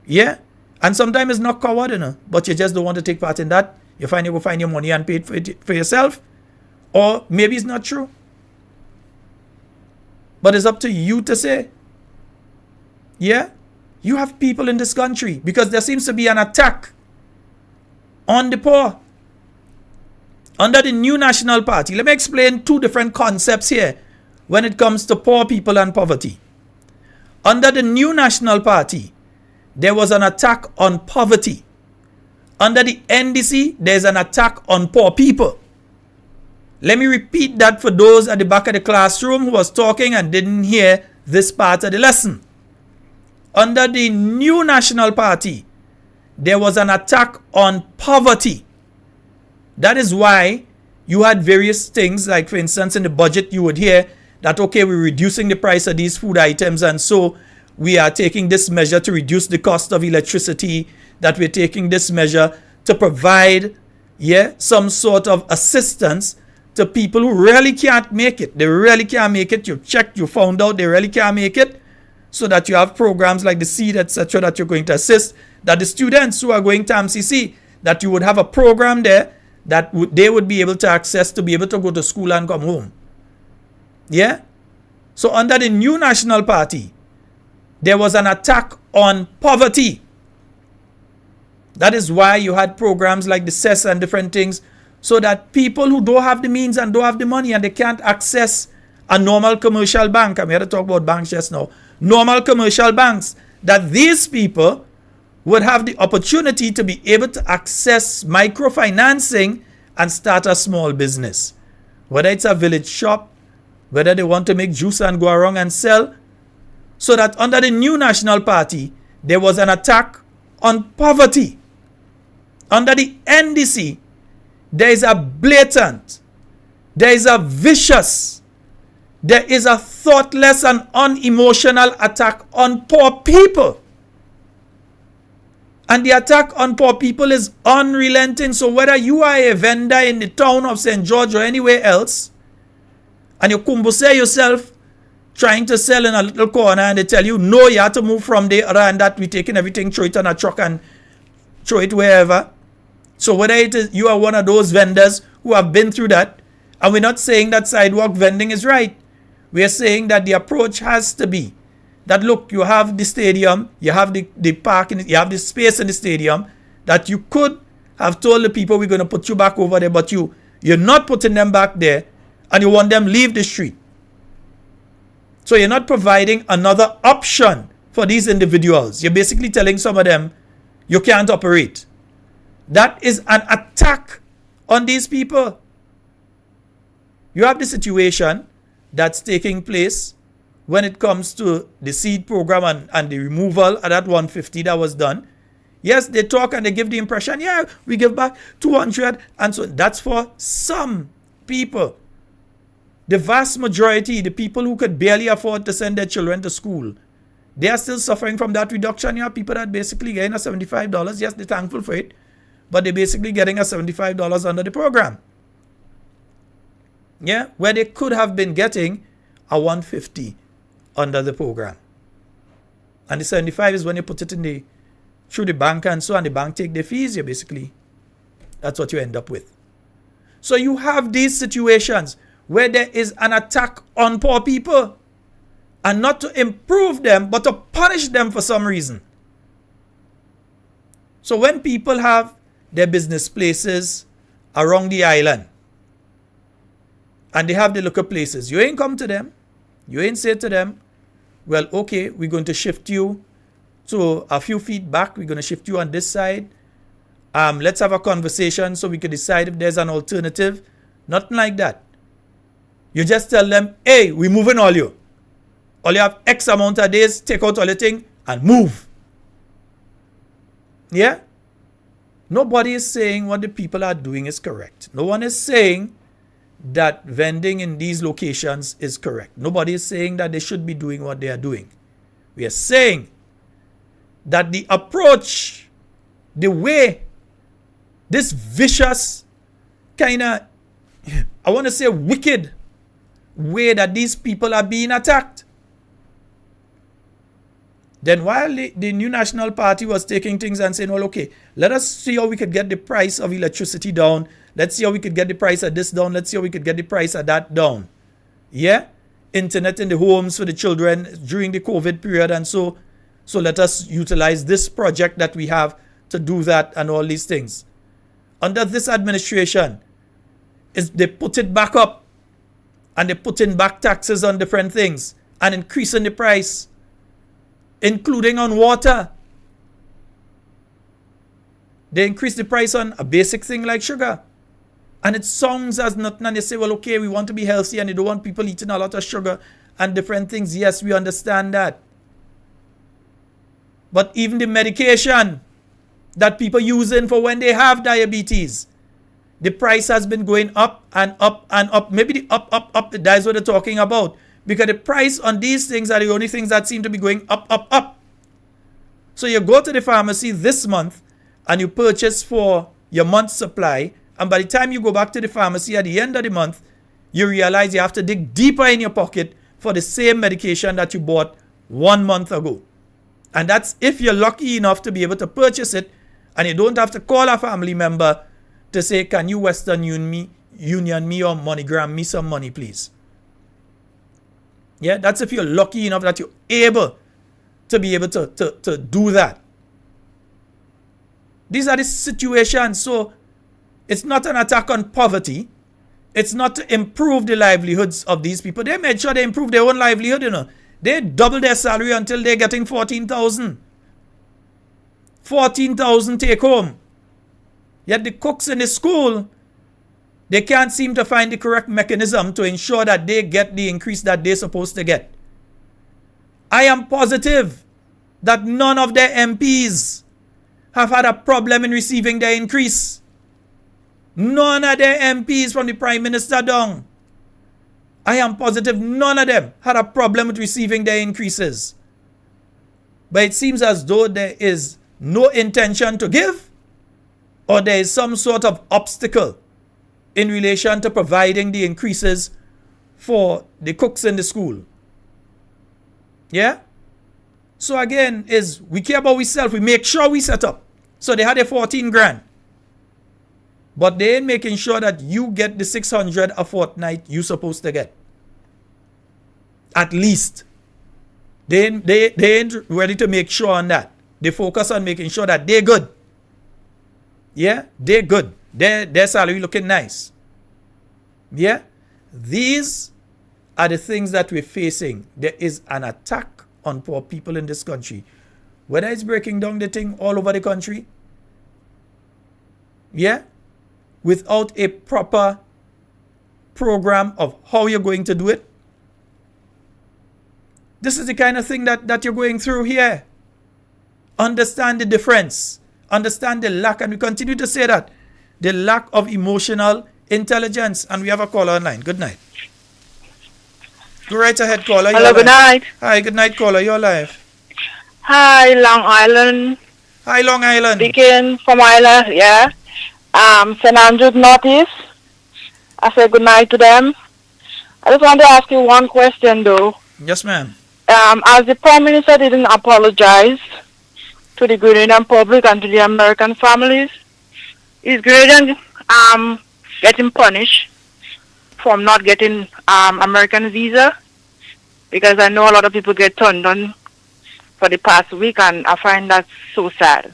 yeah, and sometimes it's not coward, you know, but you just don't want to take part in that. You go find your money and pay it for yourself, or maybe it's not true. But it's up to you to say. Yeah, you have people in this country because there seems to be an attack on the poor. Under the New National Party, let me explain two different concepts here when it comes to poor people and poverty. Under the New National Party, there was an attack on poverty. Under the NDC, there's an attack on poor people. Let me repeat that for those at the back of the classroom who was talking and didn't hear this part of the lesson. Under the New National Party, there was an attack on poverty. That is why you had various things, like for instance in the budget you would hear that, okay, we're reducing the price of these food items, and so we are taking this measure to reduce the cost of electricity, that we're taking this measure to provide some sort of assistance to people who really can't make it. They really can't make it. You've checked, you found out they really can't make it, so that you have programs like the SEED, etc., that you're going to assist, that the students who are going to MCC, that you would have a program there that they would be able to access to be able to go to school and come home. Yeah? So under the New National Party, there was an attack on poverty. That is why you had programs like the CES and different things, so that people who don't have the means and don't have the money and they can't access a normal commercial bank, I'm here to talk about banks just now, normal commercial banks, that these people would have the opportunity to be able to access microfinancing and start a small business. Whether it's a village shop, whether they want to make juice and go around and sell. So that under the New National Party, there was an attack on poverty. Under the NDC, there is a blatant, there is a vicious, there is a thoughtless and unemotional attack on poor people. And the attack on poor people is unrelenting. So whether you are a vendor in the town of St. George or anywhere else, and you kumbuse yourself trying to sell in a little corner, and they tell you, no, you have to move from there, and that we're taking everything, throw it on a truck and throw it wherever. So whether it is you are one of those vendors who have been through that, and we're not saying that sidewalk vending is right. We are saying that the approach has to be that, look, you have the stadium, you have the parking, you have the space in the stadium, that you could have told the people we're going to put you back over there, but you're not putting them back there, and you want them leave the street. So you're not providing another option for these individuals. You're basically telling some of them you can't operate. That is an attack on these people. You have the situation that's taking place when it comes to the SEED program and the removal of that 150 that was done. Yes, they talk and they give the impression, yeah, we give back 200, and so that's for some people. The vast majority, the people who could barely afford to send their children to school, they are still suffering from that reduction. You have people that basically getting a $75. Yes, they're thankful for it, but they're basically getting a $75 under the program. Yeah, where they could have been getting a 150 under the program. And the 75 is when you put it in through the bank and so on, the bank take the fees, that's what you end up with. So you have these situations where there is an attack on poor people, and not to improve them, but to punish them for some reason. So when people have their business places around the island, and they have the local places, you ain't come to them, you ain't say to them, well, okay, we're going to shift you to a few feet back, we're going to shift you on this side, let's have a conversation so we can decide if there's an alternative. Nothing like that. You just tell them, hey, we're moving all you. All you have X amount of days, take out all your thing and move. Yeah? Nobody is saying what the people are doing is correct. No one is saying that vending in these locations is correct. Nobody is saying that they should be doing what they are doing. We are saying that the approach, the way, this vicious kind of, I want to say wicked way that these people are being attacked. Then while the New National Party was taking things and saying, well, okay, let us see how we could get the price of electricity down. Let's see how we could get the price of this down. Let's see how we could get the price of that down. Yeah? Internet in the homes for the children during the COVID period. And so let us utilize this project that we have to do that and all these things. Under this administration, is they put it back up, and they're putting back taxes on different things and increasing the price, including on water. They increase the price on a basic thing like sugar. And it sounds as nothing, and they say, well, okay, we want to be healthy and you don't want people eating a lot of sugar and different things. Yes, we understand that. But even the medication that people using for when they have diabetes, the price has been going up and up and up. Maybe the up, that's what they're talking about. Because the price on these things are the only things that seem to be going up. So you go to the pharmacy this month and you purchase for your month's supply, and by the time you go back to the pharmacy at the end of the month, you realize you have to dig deeper in your pocket for the same medication that you bought 1 month ago. And that's if you're lucky enough to be able to purchase it, and you don't have to call a family member to say, can you Western Union me or MoneyGram me some money, please? Yeah, that's if you're lucky enough that you're able to be able to do that. These are the situations. So it's not an attack on poverty. It's not to improve the livelihoods of these people. They made sure they improve their own livelihood, you know. They double their salary until they're getting 14,000. 14,000 take home. Yet the cooks in the school, they can't seem to find the correct mechanism to ensure that they get the increase that they're supposed to get. I am positive that none of their MPs have had a problem in receiving their increase. None of their MPs from the Prime Minister down. I am positive none of them had a problem with receiving their increases. But it seems as though there is no intention to give, or there is some sort of obstacle in relation to providing the increases for the cooks in the school. Yeah? So again, is we care about ourselves. We make sure we set up. So they had a 14 grand. But they ain't making sure that you get the 600 a fortnight you supposed to get. At least. They ain't ready to make sure on that. They focus on making sure that they're good. Yeah? They're good. Their salary looking nice. Yeah? These are the things that we're facing. There is an attack on poor people in this country. Whether it's breaking down the thing all over the country. Yeah? Without a proper program of how you're going to do it. This is the kind of thing that you're going through here. Understand the difference. Understand the lack, and we continue to say that, the lack of emotional intelligence. And we have a caller online. Good night. Go right ahead, caller. Hello, good night. Hi, good night, caller. You're live. Hi, Long Island. Hi, Long Island. Speaking from Island, yeah. St. Andrews Northeast. I say good night to them. I just want to ask you one question, though. Yes, ma'am. As the Prime Minister didn't apologize to the Grenadian public and to the American families, is Grenadian getting punished from not getting American visa? Because I know a lot of people get turned on for the past week, and I find that so sad.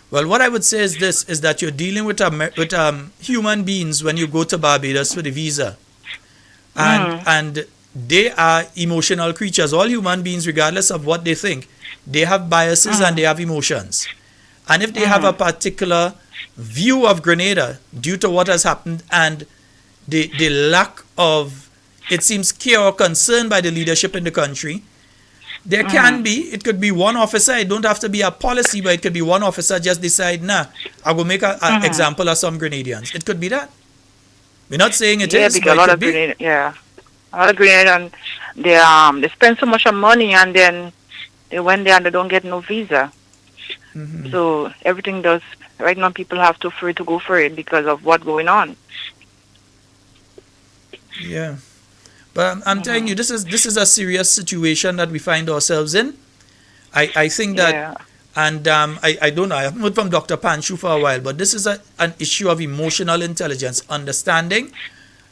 Well, what I would say is this, is that you're dealing with human beings when you go to Barbados for the visa. And they are emotional creatures. All human beings, regardless of what they think, they have biases and they have emotions. And if they have a particular view of Grenada due to what has happened and the lack of, it seems, care or concern by the leadership in the country, there can be, it could be one officer, it don't have to be a policy, but it could be one officer just decide, nah, I will make an example of some Grenadians. It could be that. We're not saying it is, but it could be. A lot of Grenadians, they spend so much money, and then they went there and they don't get no visa. So everything does, right now people have to free to go for it because of what's going on. Yeah. But I'm telling you, this is a serious situation that we find ourselves in. I think that, and I don't know, I haven't heard from Dr. Panchu for a while, but this is an issue of emotional intelligence, understanding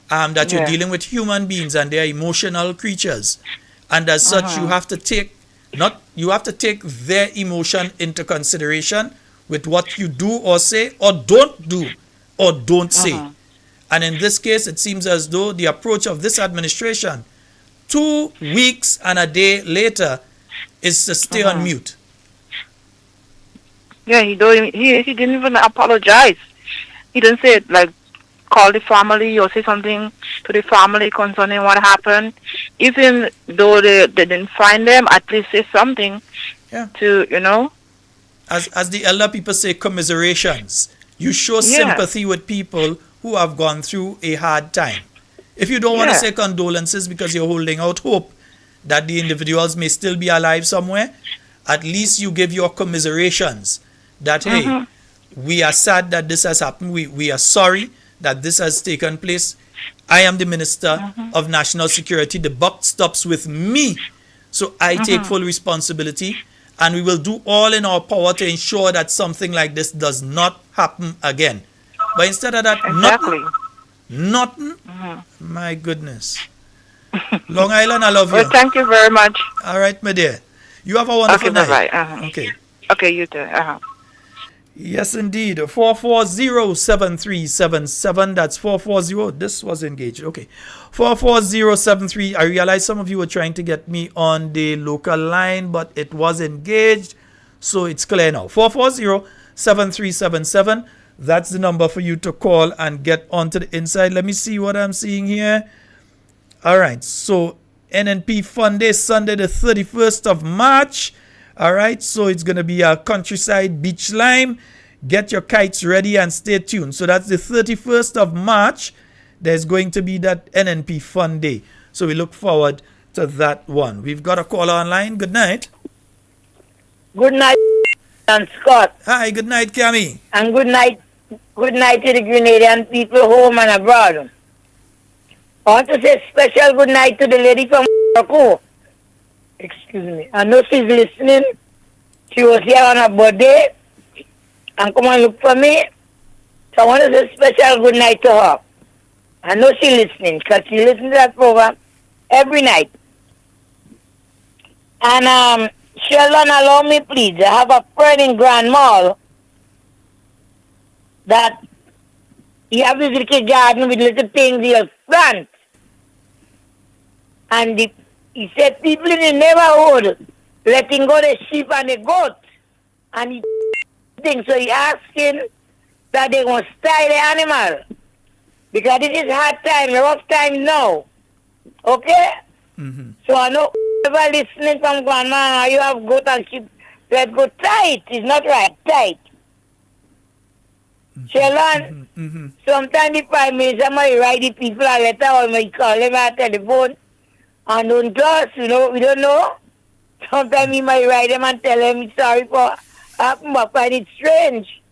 that you're dealing with human beings and they're emotional creatures. And as such, you have to take their emotion into consideration with what you do or say or don't do or don't say. And in this case, it seems as though the approach of this administration, 2 weeks and a day later, is to stay on mute. Yeah, he didn't even apologize. He didn't say like call the family or say something to the family concerning what happened. Even though they didn't find them, at least say something to, you know. As the elder people say, commiserations. You show sympathy with people who have gone through a hard time. If you don't want to say condolences because you're holding out hope that the individuals may still be alive somewhere, at least you give your commiserations that, hey, we are sad that this has happened. We are sorry that this has taken place. I am the Minister of National Security. The buck stops with me. So I take full responsibility, and we will do all in our power to ensure that something like this does not happen again. But instead of that, nothing. My goodness. Long Island, I love you. Well, thank you very much. All right, my dear. You have a wonderful night. Bye-bye. Okay. Okay, you too. Yes, indeed. 440-7377. That's 440. This was engaged. Okay. 44073. I realize some of you were trying to get me on the local line, but it was engaged. So it's clear now. 440-7377. That's the number for you to call and get onto the inside. Let me see what I'm seeing here. All right. So NNP Fun Day, Sunday the 31st of March. All right, so it's going to be a countryside beach lime. Get your kites ready and stay tuned. So that's the 31st of March. There's going to be that NNP Fun Day. So we look forward to that one. We've got a caller online. Good night. Good night, and Scott. Hi, good night, Cami. And good night to the Grenadian people home and abroad. I want to say special good night to the lady from Carriacou. Excuse me. I know she's listening. She was here on her birthday and come and look for me. So I want to say special good night to her. I know she's listening because she listens to that program every night. And Sheldon, allow me please. I have a friend in Grand Mall that he has this little garden with little things he'll plant. And he said people in the neighborhood letting go the sheep and the goat. And he thinks, so he asking that they going to style the animal. Because this is hard time, rough time now. Okay? So I know whoever listening from grandma, you have goat and sheep, let go tight. It's not right, tight. Sheldon, sometimes the Prime Minister might write the people a letter or might call them on telephone. And don't trust, you know, we don't know. Sometimes he might write them and tell them sorry for happened, but I find it strange.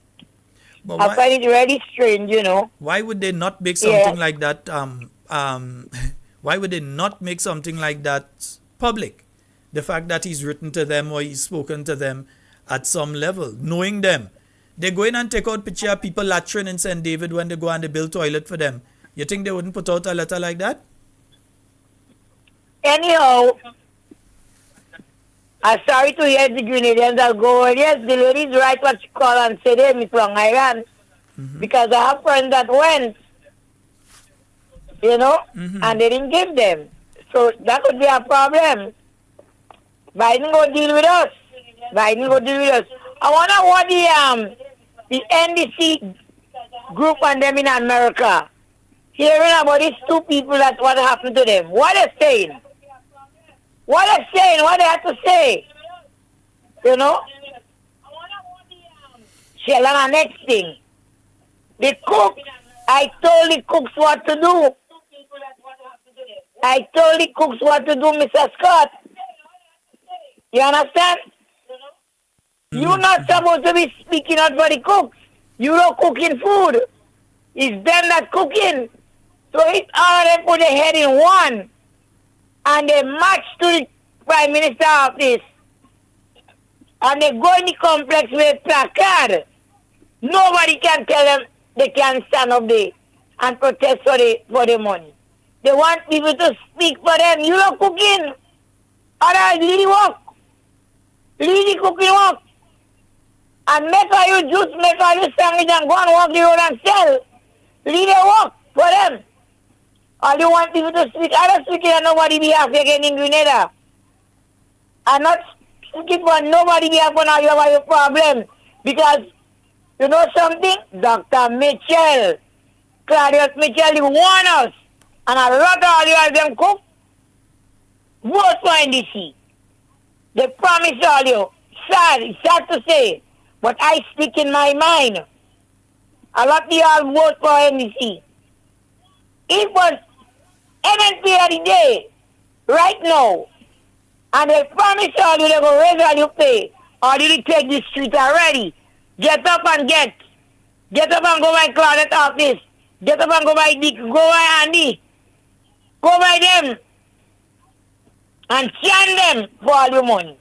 But I find it really strange, you know. Why would they not make something like that? Why would they not make something like that public? The fact that he's written to them or he's spoken to them at some level, knowing them. They go in and take out picture of people latrine in St. David when they go and they build toilet for them. You think they wouldn't put out a letter like that? Anyhow, I'm sorry to hear the Grenadians are going. Yes, the lady's right what she call and say they Miss Long Island. Because I have friends that went, you know, and they didn't give them. So that could be a problem. Biden go deal with us. I wonder what the NDC group and them in America, hearing about these two people, that's what happened to them. What they're saying. What they have to say. You know? Sheldon, the next thing. The cook, I told the cooks what to do. Mr. Scott. You understand? You're not supposed to be speaking out for the cooks. You don't cooking food. It's them that cooking. So it's all they put their head in one. And they march to the Prime Minister office. And they go in the complex with a placard. Nobody can tell them they can stand up there and protest for the money. They want people to speak for them. You don't cooking. Otherwise, leave the work. Leave the cooking work. And make all you juice, make all you sandwich and go and walk the road and sell. Leave the work. for them. All you want people to speak, I don't speak on nobody behalf again in Grenada. I'm not speaking for nobody behalf when you have a problem. Because, you know something? Dr. Mitchell, Claudius Mitchell, he warned us. And a lot of all you have them cook, vote for NDC. They promise all you. Sad, it's sad to say, but I speak in my mind. A lot of y'all vote for NDC. It was NNP of the day, right now, and they promise all you they go raise all you pay, or you take the street already. Get up and get. Get up and go by Claudette office. Get up and go by Dick, go by Andy. Go by them. And chant them for all your money.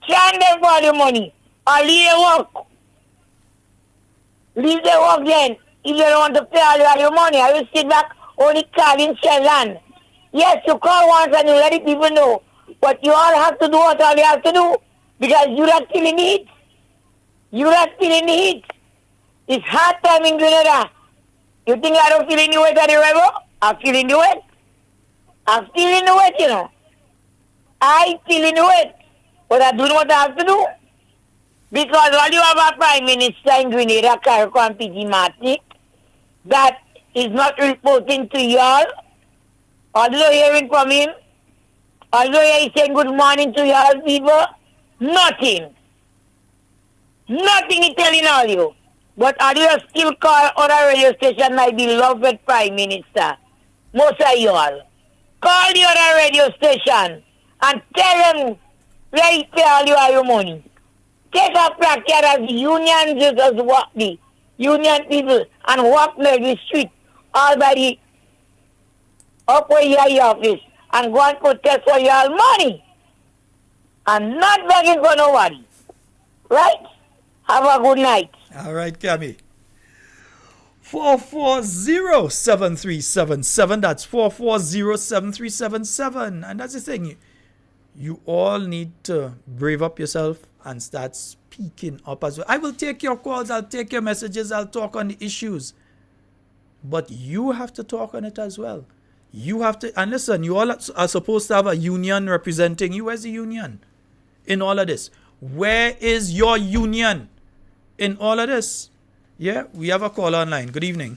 Chant them for all your money. Or leave the work. Leave the work then. If you don't want to pay all your money, I will sit back only calling sheldon. Yes, you call once and you let the people know. But you all have to do what all you have to do. Because you're not feeling the heat. You're not feeling the heat. It's hard time in Grenada. You think I don't feel any weight at the river? I'm feeling the weight. I'm feeling the weight, you know. I feeling the weight. But I'm doing what I have to do. Because all you have a Prime Minister in Grenada, Carriacou and P.G. Martin, that is not reporting to y'all. Although hearing from him, although he's saying good morning to y'all people, nothing. Nothing is telling all you. But are you still call other radio station my beloved Prime Minister? Most of y'all. Call the other radio station and tell them where you pay all your money. Take a practice as unions just walk the union people and walk the street all by the up where your office and go and protest for your money. And not begging for nobody. Right? Have a good night. All right, Cammy. 440-7377. That's 440-7377. And that's the thing. You all need to brave up yourself and start speaking up as well. I will take your calls. I'll take your messages. I'll talk on the issues. But you have to talk on it as well. You have to. And listen, you all are supposed to have a union representing you. Where's the union in all of this? Where is your union in all of this? Yeah, we have a call online. Good evening.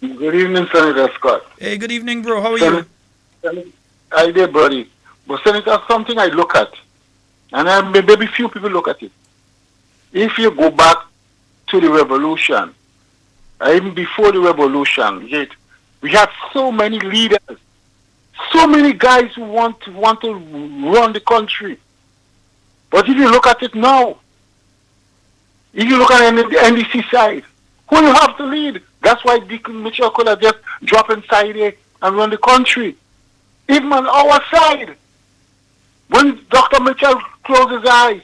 Good evening, Senator Scott. Hey, good evening, bro. How are you? I did, buddy. But Senator, something I look at, and maybe few people look at it. If you go back to the revolution, even before the revolution, we had so many leaders, so many guys who want to run the country. But if you look at it now, if you look at the NDC side, who you have to lead? That's why Deacon Mitchell could have just dropped inside there and run the country. Even on our side, when Dr. Mitchell closes his eyes,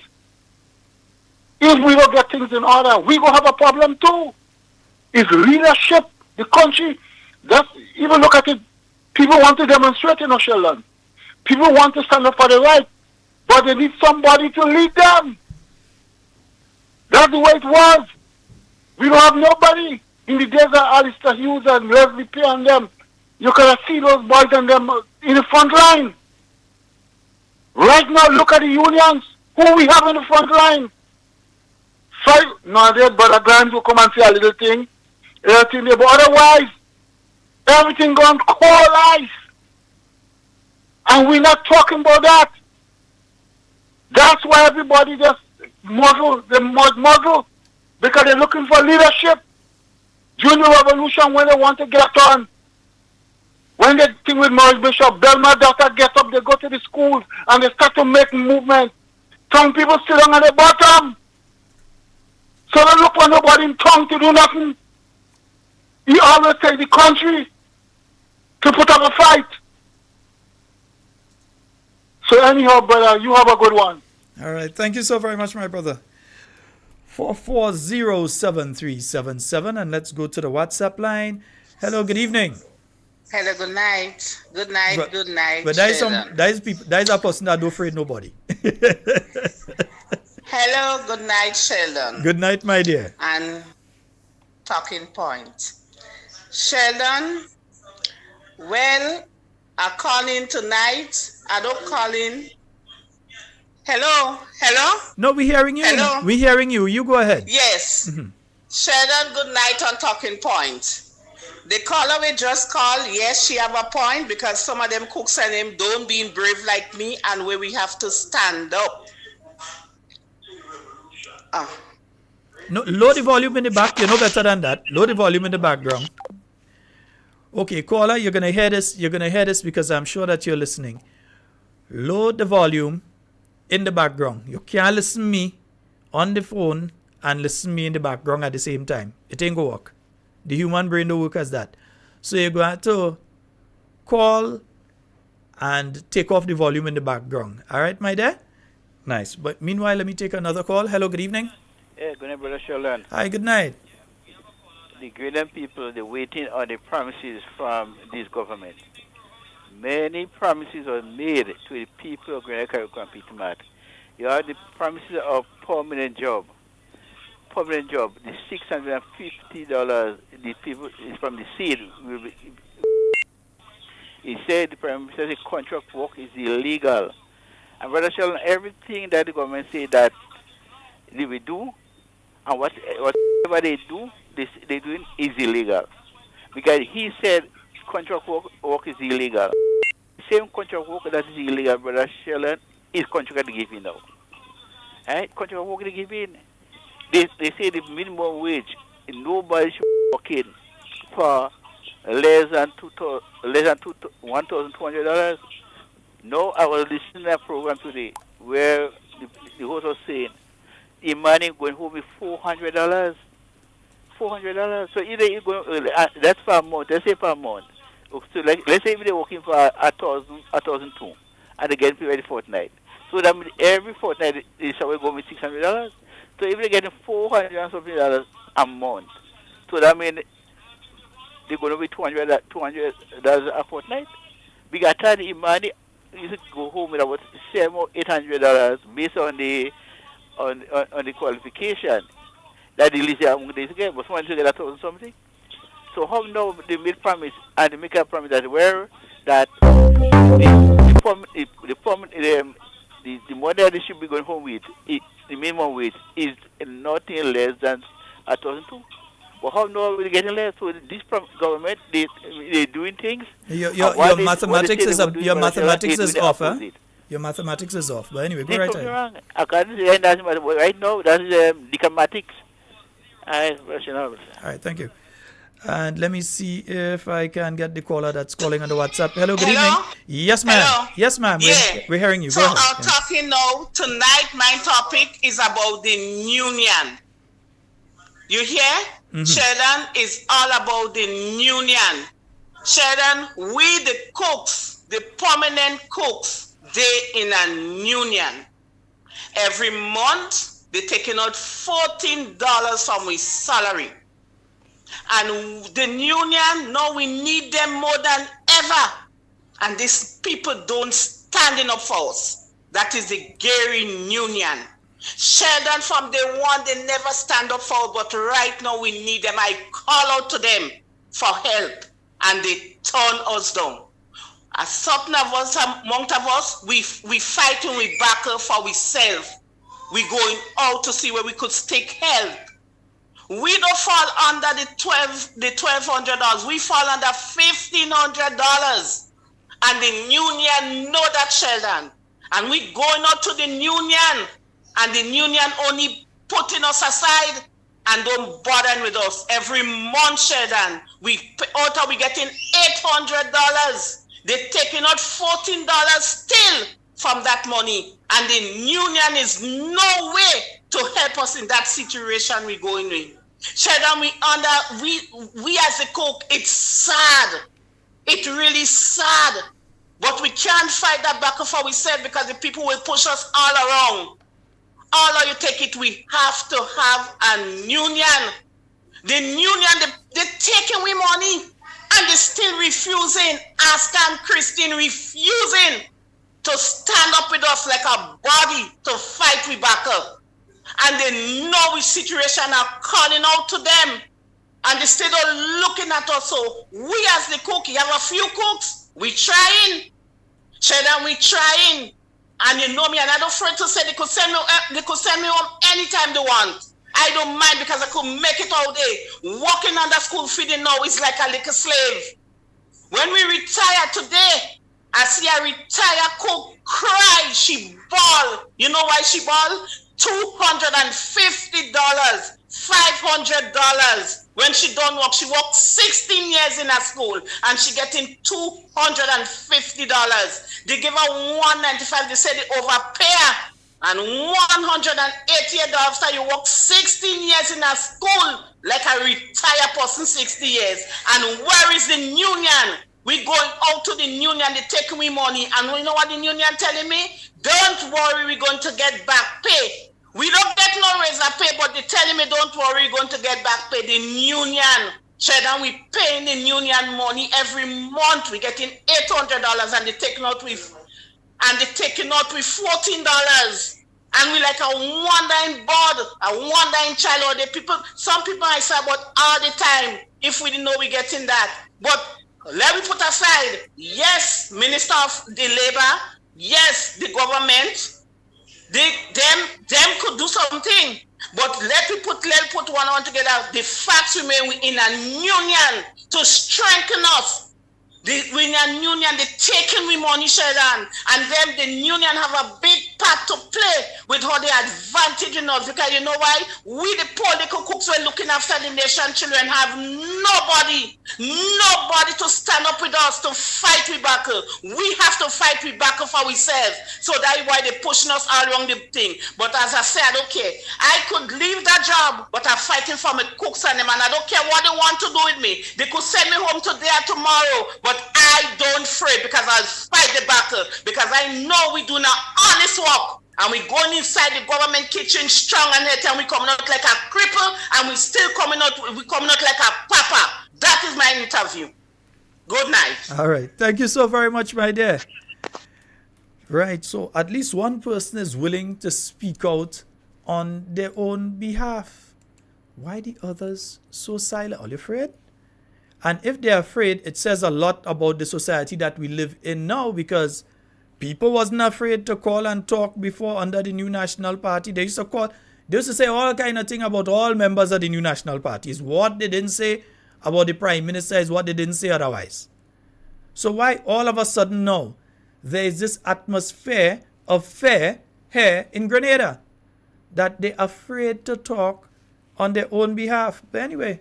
if we don't get things in order, we going to have a problem too. It's leadership, the country. Even look at it, people want to demonstrate in Sheldon. People want to stand up for the right, but they need somebody to lead them. That's the way it was. We don't have nobody. In the days of Alistair Hughes and Leslie P. and them, you can see those boys and them in the front line. Right now, look at the unions. Who we have in the front line? Nowadays, Brother Grimes will come and say a little thing. Everything there, but otherwise, everything gone cold ice. And we're not talking about that. That's why everybody just muzzle, because they're looking for leadership. During the revolution, when they want to get on, when they think with Maurice Bishop, Belma daughter get up, they go to the schools and they start to make movement. Some people sit down at the bottom. So they look for nobody in town to do nothing. He always take the country to put up a fight. So anyhow, brother, you have a good one. All right. Thank you so very much, my brother. 440-7377. And let's go to the WhatsApp line. Hello, good evening. Hello, good night. Good night, good night. But there is a person that don't afraid nobody. Hello, good night, Sheldon. Good night, my dear. And talking point. Sheldon, well, I call in tonight. I don't call in. Hello? No, we're hearing you. Hello? We're hearing you. You go ahead. Yes. Sheldon, good night on Talking Point. The caller we just called, yes, she have a point because some of them cooks and them don't being brave like me and where we have to stand up. No, lower the volume in the back. You know better than that. Lower the volume in the background. Okay, caller, you're gonna hear this. You're gonna hear this because I'm sure that you're listening. Lower the volume in the background. You can't listen to me on the phone and listen to me in the background at the same time. It ain't gonna work. The human brain don't work as that. So you're going to call and take off the volume in the background. All right, my dear? Nice. But meanwhile, let me take another call. Hello, good evening. Yeah, good night, Brother Sheldon. Hi, good night. The Grenada people, they're waiting on the promises from this government. Many promises are made to the people of Grenada, Carriacou, and Petermat. You have the promises of permanent job. Permanent job. The $650, the people is from the seed. He said the Prime Minister said contract work is illegal. And Brother Sheldon, everything that the government say that they will do, and whatever they do, they doing is illegal. Because he said contract work is illegal. Same contract work that is illegal, Brother Sheldon, is contract giving now. Right? Contract work they giving. They say the minimum wage, nobody should work in for less than $1,200. No, I was listening to a program today where the host was saying Imani going home with $400. $400. So either you go, that's per month. Let's say per month. So let's say if they're working for $1,200, and they get paid every fortnight. So that means every fortnight they shall go with $600. So if they're getting $400 and something a month, so that means they're going to be $200 a fortnight. We got the money. You should go home with about $700 or $800 based on the qualification that the least among days again. But someone should get $1,000 something. So how now they make promise and they make a promise that that the money that they should be going home with, the minimum wage is nothing less than $1,200. But how now we're getting less? So this government, they doing things. Your mathematics is off, huh? Your mathematics is off. But anyway, go right ahead. Wrong. According to right now, that is the mathematics. All right, thank you. And let me see if I can get the caller that's calling on the WhatsApp. Hello, good evening. Yes, ma'am. Hello. Yes, ma'am. Yeah. We're hearing you. So Go ahead. I'm talking now. Tonight, my topic is about the union. You hear? Mm-hmm. Sheldon is all about the union. Sheldon, we the cooks, the permanent cooks, they in a union. Every month, they're taking out $14 from our salary. And the union, now we need them more than ever. And these people don't standing up for us. That is the Gary Union. Sheldon, from day one, they never stand up for us, but right now we need them. I call out to them for help, and they turn us down. As certain of us, among of us, we fighting, we battle for ourselves. We going out to see where we could take help. We don't fall under the $1,200. We fall under $1,500. And the union know that, Sheldon. And we going out to the union. And the union only putting us aside and don't bother with us. Every month, Sheldon, we getting $800. They're taking out $14 still from that money. And the union is no way to help us in that situation we're going in. Sheldon, we as a cook, it's sad. It's really sad. But we can't fight that battle for ourselves because the people will push us all around. All of you take it, we have to have a union. The union, they're taking we money and they're still refusing. Ask and Christine refusing to stand up with us like a body to fight we battle. And they know which situation are calling out to them. And the state are looking at us. So we as the cook, you have a few cooks, we trying. Sheldon, we trying. And you know me, and I don't afraid to say they could send me home anytime they want. I don't mind because I could make it all day. Working under school feeding now is like a little slave. When we retire today, I see a retired cook cry. She bawl. You know why she bawl? $250, $500. When she done work, she worked 16 years in a school and she getting $250. They give her $195. They say they overpay her. And $188 after you work 16 years in a school, like a retired person 60 years. And where is the union? We going out to the union, they taking me money. And you know what the union telling me? Don't worry, we're going to get back pay. We don't get no raise of pay, but they're telling me, don't worry, we're going to get back pay. The union, Sheldon, we paying the union money every month. We're getting $800 and they're taking out with $14. And we like a wandering board, a wandering child, or the people, some people I say about all the time, if we didn't know we're getting that. But let me put aside, yes, Minister of the Labor, yes, the government, them could do something. But let me put one on together. The facts remain, we in a union to strengthen us. We in a union, they taking we money, Sheldon, and then the union have a big part to play with how they advantage in us. Because you know why? We the political cooks were looking after the nation children have nobody to stand up with us to fight with back. We have to fight with back for ourselves. So that's why they pushing us all along the thing. But as I said, okay, I could leave that job, but I'm fighting for my cooks and them, and I don't care what they want to do with me. They could send me home today or tomorrow, but I don't afraid because I'll fight the battle, because I know we do not honest work. And we going inside the government kitchen strong and healthy, and we coming out like a cripple, and we still coming out like a papa. That is my interview. Good night. All right. Thank you so very much, my dear. Right. So at least one person is willing to speak out on their own behalf. Why the others so silent? Are you afraid? And if they're afraid, it says a lot about the society that we live in now, because people wasn't afraid to call and talk before under the New National Party. They used to say all kind of thing about all members of the New National Party. Is what they didn't say about the Prime Minister is what they didn't say otherwise. So why all of a sudden now there is this atmosphere of fear here in Grenada that they're afraid to talk on their own behalf? But anyway,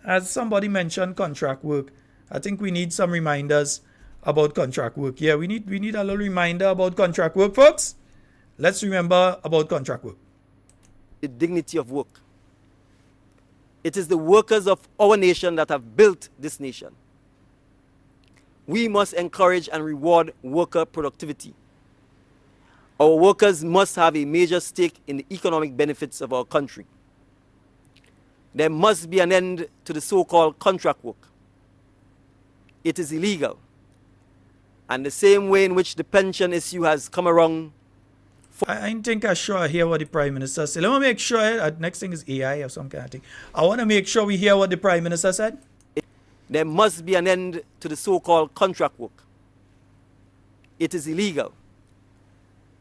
as somebody mentioned contract work, I think we need some reminders about contract work. Yeah, we need a little reminder about contract work, folks. Let's remember about contract work. The dignity of work. It is the workers of our nation that have built this nation. We must encourage and reward worker productivity. Our workers must have a major stake in the economic benefits of our country. There must be an end to the so-called contract work. It is illegal. And the same way in which the pension issue has come around. I think I sure hear what the Prime Minister said. Let me make sure. Next thing is AI or some kind of thing. I want to make sure we hear what the Prime Minister said. There must be an end to the so-called contract work. It is illegal.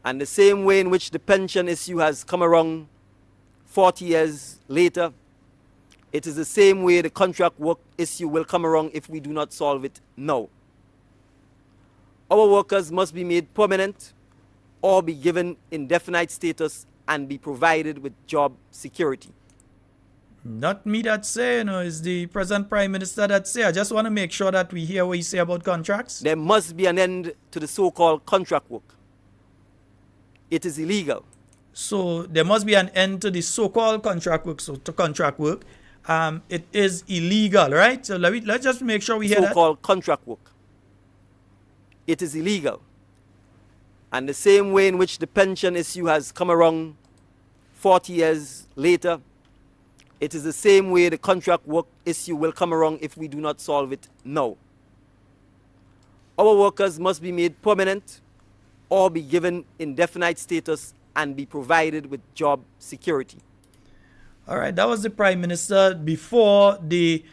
And the same way in which the pension issue has come around 40 years later, it is the same way the contract work issue will come around if we do not solve it now. Our workers must be made permanent or be given indefinite status and be provided with job security. Not me that say, it's the present Prime Minister that say. I just want to make sure that we hear what he say about contracts. There must be an end to the so-called contract work. It is illegal. So there must be an end to the so-called contract work. So to contract work, it is illegal, right? So let's just make sure we hear that. So-called contract work. It is illegal. And the same way in which the pension issue has come around 40 years later, it is the same way the contract work issue will come around if we do not solve it now. Our workers must be made permanent or be given indefinite status and be provided with job security. All right, that was the Prime Minister before the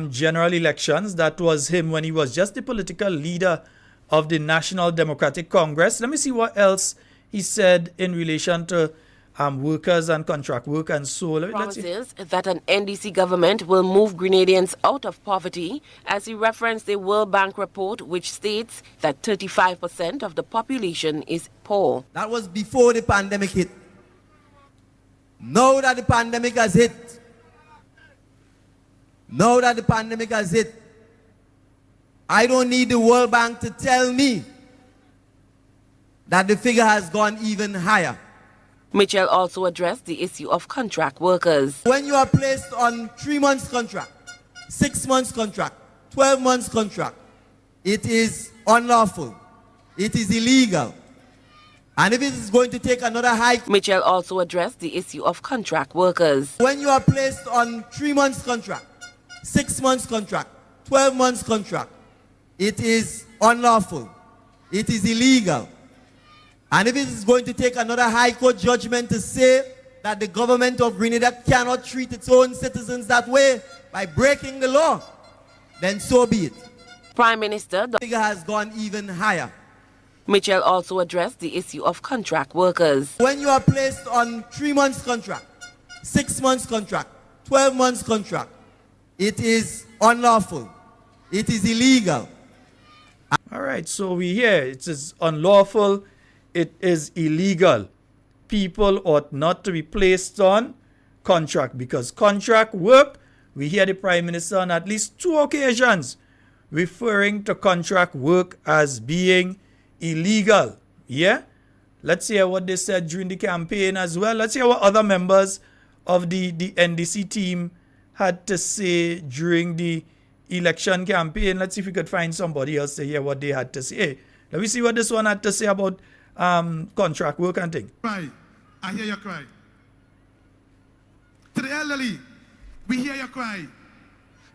general elections. That was him when he was just the political leader of the National Democratic Congress. Let me see what else he said in relation to workers and contract work and so. Let's see. Promises that an NDC government will move Grenadians out of poverty, as he referenced a World Bank report which states that 35% of the population is poor. That was before the pandemic hit. Now that the pandemic has hit, I don't need the World Bank to tell me that the figure has gone even higher. Mitchell also addressed the issue of contract workers. When you are placed on 3 months contract, 6 months contract, 12 months contract, it is unlawful. It is illegal. And if it is going to take another hike... Mitchell also addressed the issue of contract workers. When you are placed on 3 months contract, 6 months contract, 12 months contract, it is unlawful. It is illegal. And if it is going to take another High Court judgment to say that the government of Grenada cannot treat its own citizens that way by breaking the law, then so be it. Prime Minister... The figure has gone even higher. Mitchell also addressed the issue of contract workers. When you are placed on 3 months contract, 6 months contract, 12 months contract, it is unlawful. It is illegal. All right, so we hear it is unlawful, it is illegal. People ought not to be placed on contract, because contract work, we hear the Prime Minister on at least 2 occasions referring to contract work as being illegal. Yeah? Let's hear what they said during the campaign as well. Let's hear what other members of the NDC team had to say during the election campaign. Let's see if we could find somebody else to hear what they had to say. Hey, let me see what this one had to say about contract work and thing. Cry. I hear your cry. To the elderly, we hear your cry.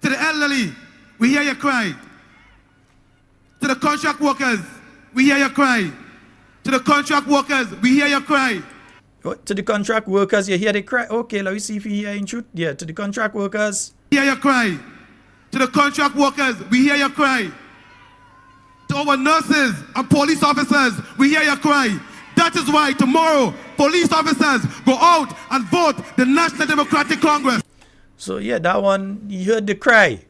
To the elderly, we hear your cry. To the contract workers, we hear your cry. To the contract workers, we hear your cry. To the contract workers, you hear the cry? Okay, let me see if you hear in truth. Yeah, to the contract workers. We hear your cry. To the contract workers, we hear your cry. To our nurses and police officers, we hear your cry. That is why tomorrow, police officers go out and vote the National Democratic Congress. So yeah, that one, you heard the cry.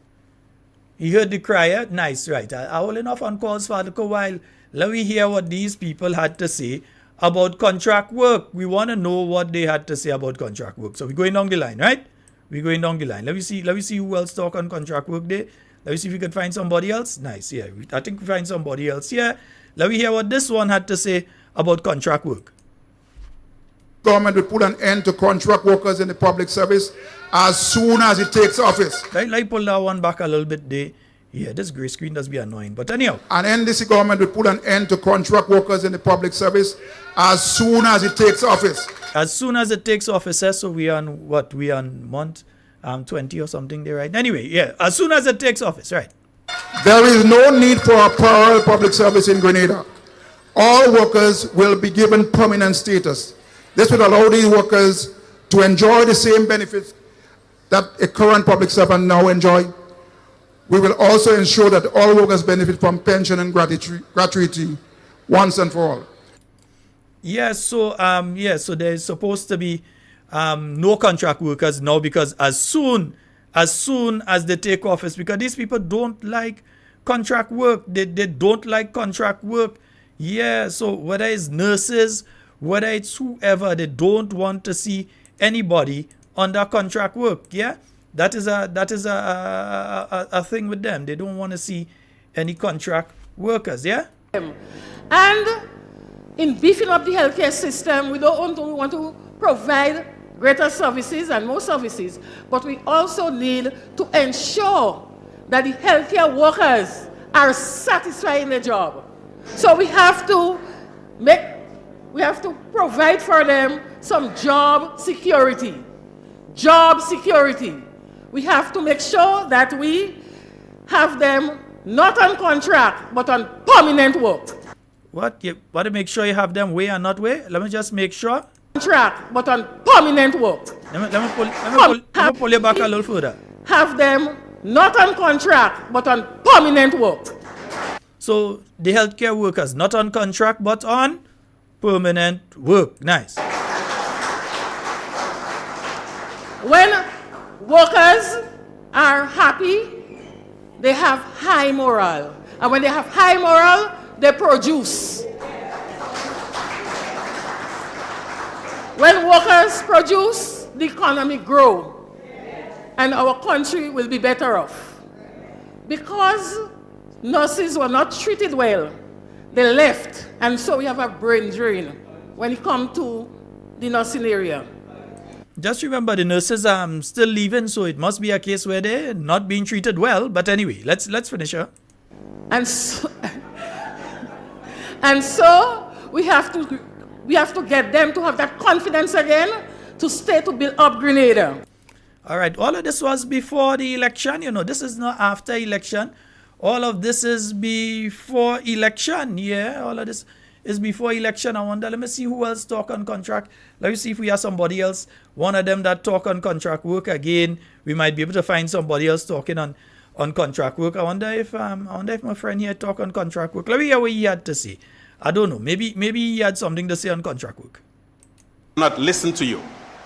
You heard the cry, yeah? Nice, right. I will enough on calls for a little while. Let me hear what these people had to say about contract work. We want to know what they had to say about contract work. So we're going down the line, right? We're going down the line. Let me see who else talk on contract work there. Let me see if we can find somebody else. Nice, yeah. I think we find somebody else here. Let me hear what this one had to say about contract work. Government will put an end to contract workers in the public service as soon as it takes office. Let me pull that one back a little bit there. Yeah, this gray screen does be annoying. But anyhow. And NDC government will put an end to contract workers in the public service as soon as it takes office. As soon as it takes office, so we on what? We on month 20 or something there, right? Anyway, yeah, as soon as it takes office, right? There is no need for a parallel public service in Grenada. All workers will be given permanent status. This will allow these workers to enjoy the same benefits that a current public servant now enjoy. We will also ensure that all workers benefit from pension and gratuity once and for all. So there's supposed to be no contract workers now, because as soon as they take office, because these people don't like contract work. They don't like contract work. Yeah, so whether it's nurses, whether it's whoever, they don't want to see anybody under contract work. Yeah, that is a thing with them. They don't want to see any contract workers. Yeah, and in beefing up the healthcare system, we don't only want to provide greater services and more services, but we also need to ensure that the healthcare workers are satisfied in their job. So we have to provide for them some job security. Job security. We have to make sure that we have them not on contract, but on permanent work. What? You want to make sure you have them way and not way? Let me just make sure. contract, but on permanent work. Let me pull you back a little further. Have them not on contract, but on permanent work. So the healthcare workers not on contract, but on permanent work. Nice. When workers are happy, they have high morale. And when they have high morale, they produce. When workers produce, the economy grows. And our country will be better off. Because nurses were not treated well, they left. And so we have a brain drain when it comes to the nursing area. Just remember, the nurses are still leaving, so it must be a case where they're not being treated well. But anyway, let's finish her. And so, and so we have to get them to have that confidence again to stay to build up Grenada. All right, all of this was before the election. You know, this is not after election. All of this is before election. Yeah, all of this is before election. I wonder, let me see who else talk on contract. Let me see if we have somebody else. One of them that talk on contract work again. We might be able to find somebody else talking on contract work. I wonder if my friend here talk on contract work. Let me hear what he had to say. I don't know. Maybe he had something to say on contract work. Not listen to you.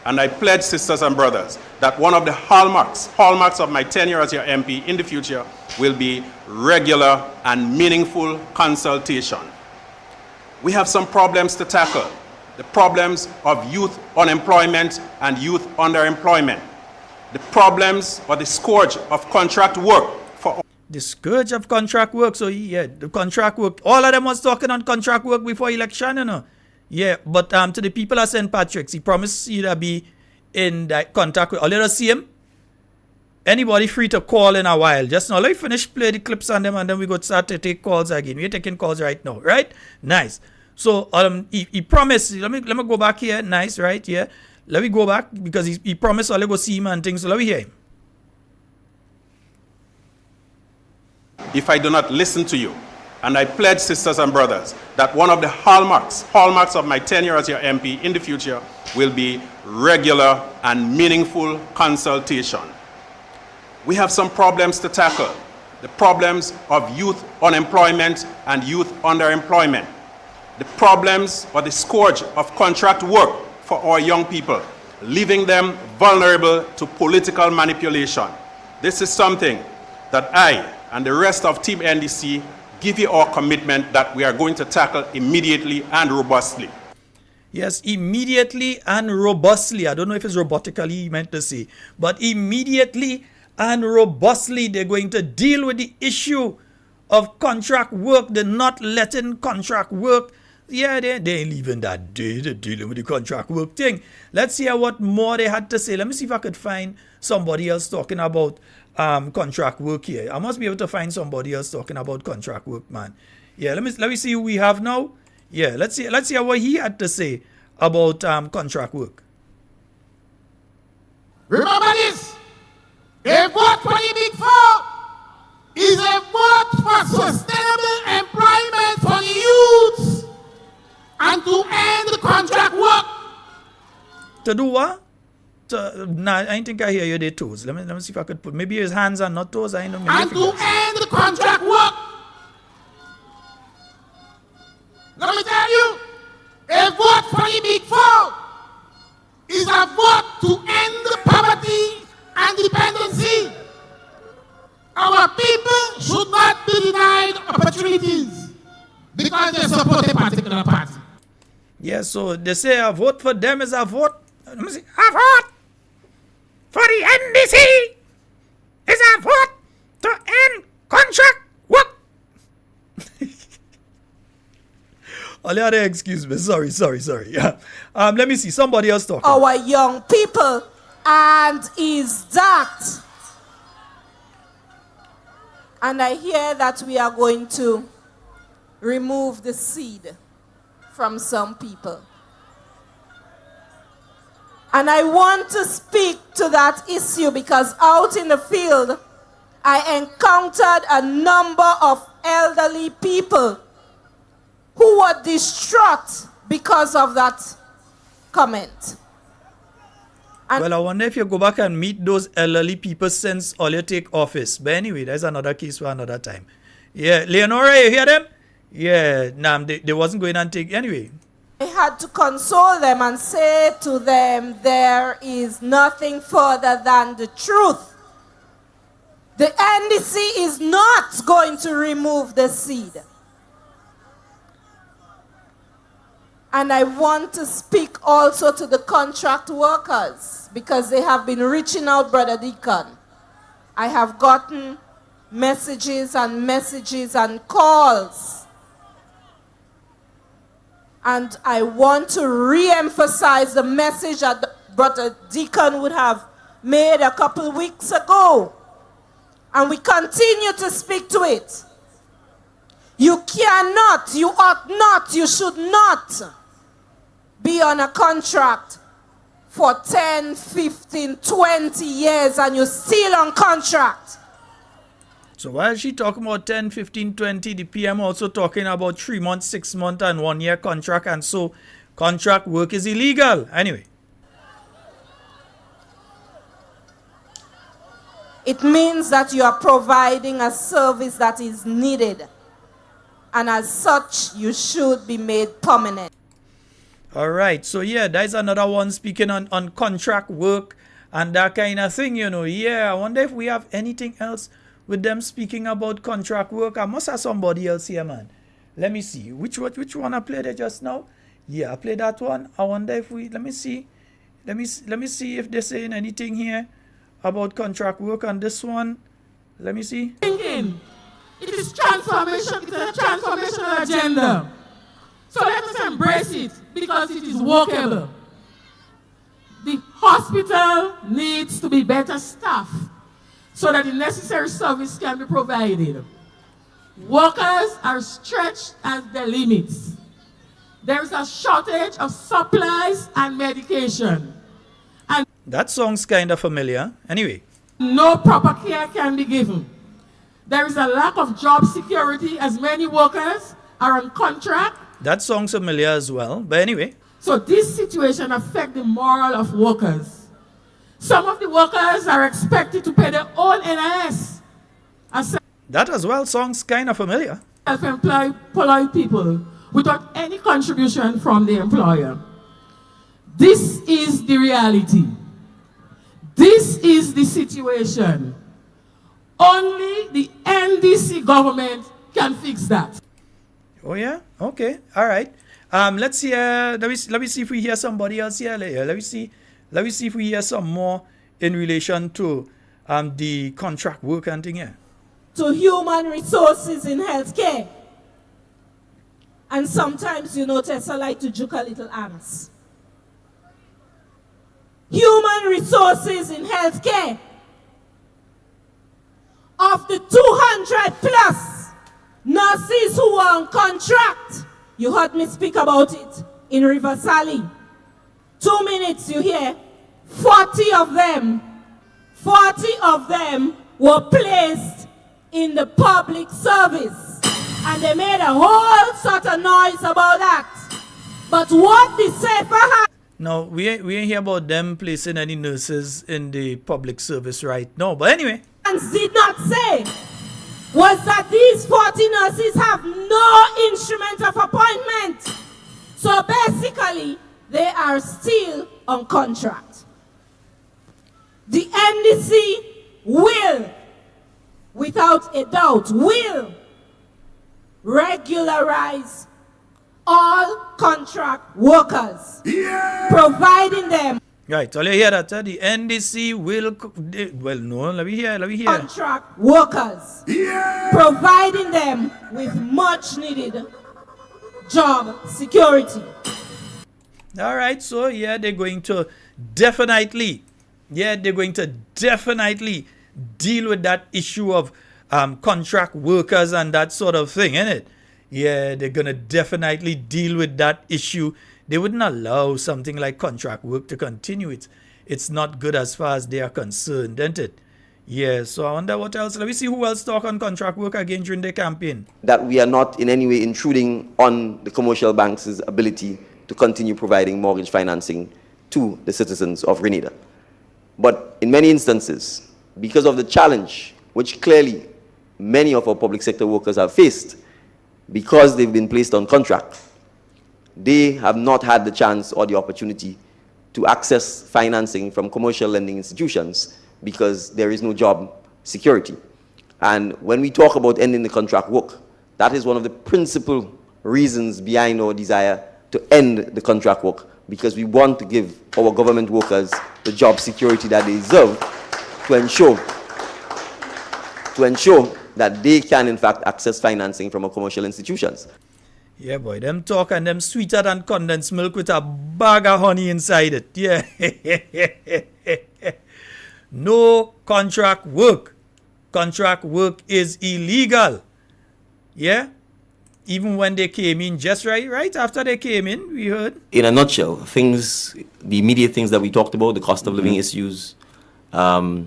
And I pledge, sisters and brothers, that one of the hallmarks of my tenure as your MP in the future will be regular and meaningful consultation. We have some problems to tackle. The problems of youth unemployment and youth underemployment. The problems or the scourge of contract work. The scourge of contract work. So yeah, the contract work. All of them was talking on contract work before election, you know. Yeah, but to the people at St. Patrick's, he promised you to be in that contact with. Let us see him. Anybody free to call in a while. Just now, let me finish play the clips on them and then we go start to take calls again. We're taking calls right now, right? Nice. So he promised. Let me go back here. Nice, right? Yeah. Let me go back because he promised I'll go see him and things. So let me hear him. If I do not listen to you, and I pledge, sisters and brothers, that one of the hallmarks of my tenure as your MP in the future will be regular and meaningful consultation. We have some problems to tackle. The problems of youth unemployment and youth underemployment. The problems or the scourge of contract work for our young people, leaving them vulnerable to political manipulation. This is something that I and the rest of Team NDC give you our commitment that we are going to tackle immediately and robustly. Yes, immediately and robustly. I don't know if it's robotically he meant to say, but immediately and robustly they're going to deal with the issue of contract work. They're not letting contract work. Yeah, they ain't leaving that day. They're dealing with the contract work thing. Let's hear what more they had to say. Let me see if I could find somebody else talking about contract work here. I must be able to find somebody else talking about contract work, man. Yeah, let me see who we have now. Yeah, let's see what he had to say about contract work. Remember this. A vote for the Big Four is a vote for sustainable employment for the youths and to end the contract work. To do what? Nah, I think I hear you there toes. Let me see if I could put maybe his hands are not toes. I know. And to end the contract work. Let me tell you, a vote for the Big Four is a vote to end the poverty and dependency. Our people should not be denied opportunities because they support a particular party. Yeah, so they say a vote for them is a vote. Let me see. A vote for the NDC is a vote to end contract work. Oliara, excuse me. Sorry. Let me see. Somebody else talking. Our young people, and is that. And I hear that we are going to remove the seed from some people. And I want to speak to that issue because out in the field, I encountered a number of elderly people who were distraught because of that comment. Well, I wonder if you go back and meet those elderly people since all you take office. But anyway, that's another case for another time. Yeah, Leonora, you hear them? Yeah, nah, they wasn't going and take anyway. I had to console them and say to them, there is nothing further than the truth. The NDC is not going to remove the seed. And I want to speak also to the contract workers because they have been reaching out, Brother Deacon. I have gotten messages and calls. And I want to re-emphasize the message that Brother Deacon would have made a couple weeks ago. And we continue to speak to it. You cannot, you ought not, you should not be on a contract for 10, 15, 20 years and you're still on contract. So while she talking about 10, 15, 20, the PM also talking about 3 months, 6 months and 1 year contract, and so contract work is illegal. Anyway. It means that you are providing a service that is needed. And as such, you should be made permanent. All right. So, yeah, there's another one speaking on contract work and that kind of thing, you know. Yeah, I wonder if we have anything else with them speaking about contract work. I must have somebody else here, man. Let me see. Which one I played just now? Yeah, I played that one. I wonder if we... Let me see. Let me see if they're saying anything here about contract work on this one. Let me see. Thinking. It is transformation. It's a transformational agenda. So let us embrace it because it is workable. The hospital needs to be better staffed so that the necessary service can be provided. Workers are stretched at their limits. There is a shortage of supplies and medication. And that song's kind of familiar. Anyway. No proper care can be given. There is a lack of job security as many workers are on contract. That song's familiar as well. But anyway. So this situation affects the morale of workers. Some of the workers are expected to pay their own NIS. That as well sounds kind of familiar. Self-employed people without any contribution from the employer. This is the reality. This is the situation. Only the NDC government can fix that. Oh yeah? Okay. All right. Let's see. Let me see if we hear somebody else here. Let me see if we hear some more in relation to the contract work and thing here. To human resources in healthcare. And sometimes, you know, Tessa like to juke a little ants. Human resources in healthcare. Of the 200 plus nurses who are on contract, you heard me speak about it in River Sally. 2 minutes, you hear, 40 of them were placed in the public service. And they made a whole sort of noise about that. But what the safer had... No, we ain't hear about them placing any nurses in the public service right now. But anyway. Did not say was that these 40 nurses have no instrument of appointment. So basically, they are still on contract. The NDC will, without a doubt, will regularize all contract workers, providing them. Right, so you hear that? The NDC will, well, no, let me hear. Contract workers, providing them with much needed job security. All right, so yeah, they're going to definitely deal with that issue of contract workers and that sort of thing, innit? Yeah, they're going to definitely deal with that issue. They wouldn't allow something like contract work to continue. It's not good as far as they are concerned, isn't it? Yeah, so I wonder what else. Let me see who else talk on contract work again during the campaign. That we are not in any way intruding on the commercial banks' ability to continue providing mortgage financing to the citizens of Grenada. But in many instances, because of the challenge which clearly many of our public sector workers have faced, because they've been placed on contract, they have not had the chance or the opportunity to access financing from commercial lending institutions because there is no job security. And when we talk about ending the contract work, that is one of the principal reasons behind our desire to end the contract work, because we want to give our government workers the job security that they deserve to ensure that they can in fact access financing from our commercial institutions. Yeah, boy, them talk and them sweeter than condensed milk with a bag of honey inside it. Yeah. No contract work. Contract work is illegal. Yeah? Even when they came in, just right after they came in, we heard. In a nutshell, the immediate things that we talked about, the cost of living issues, the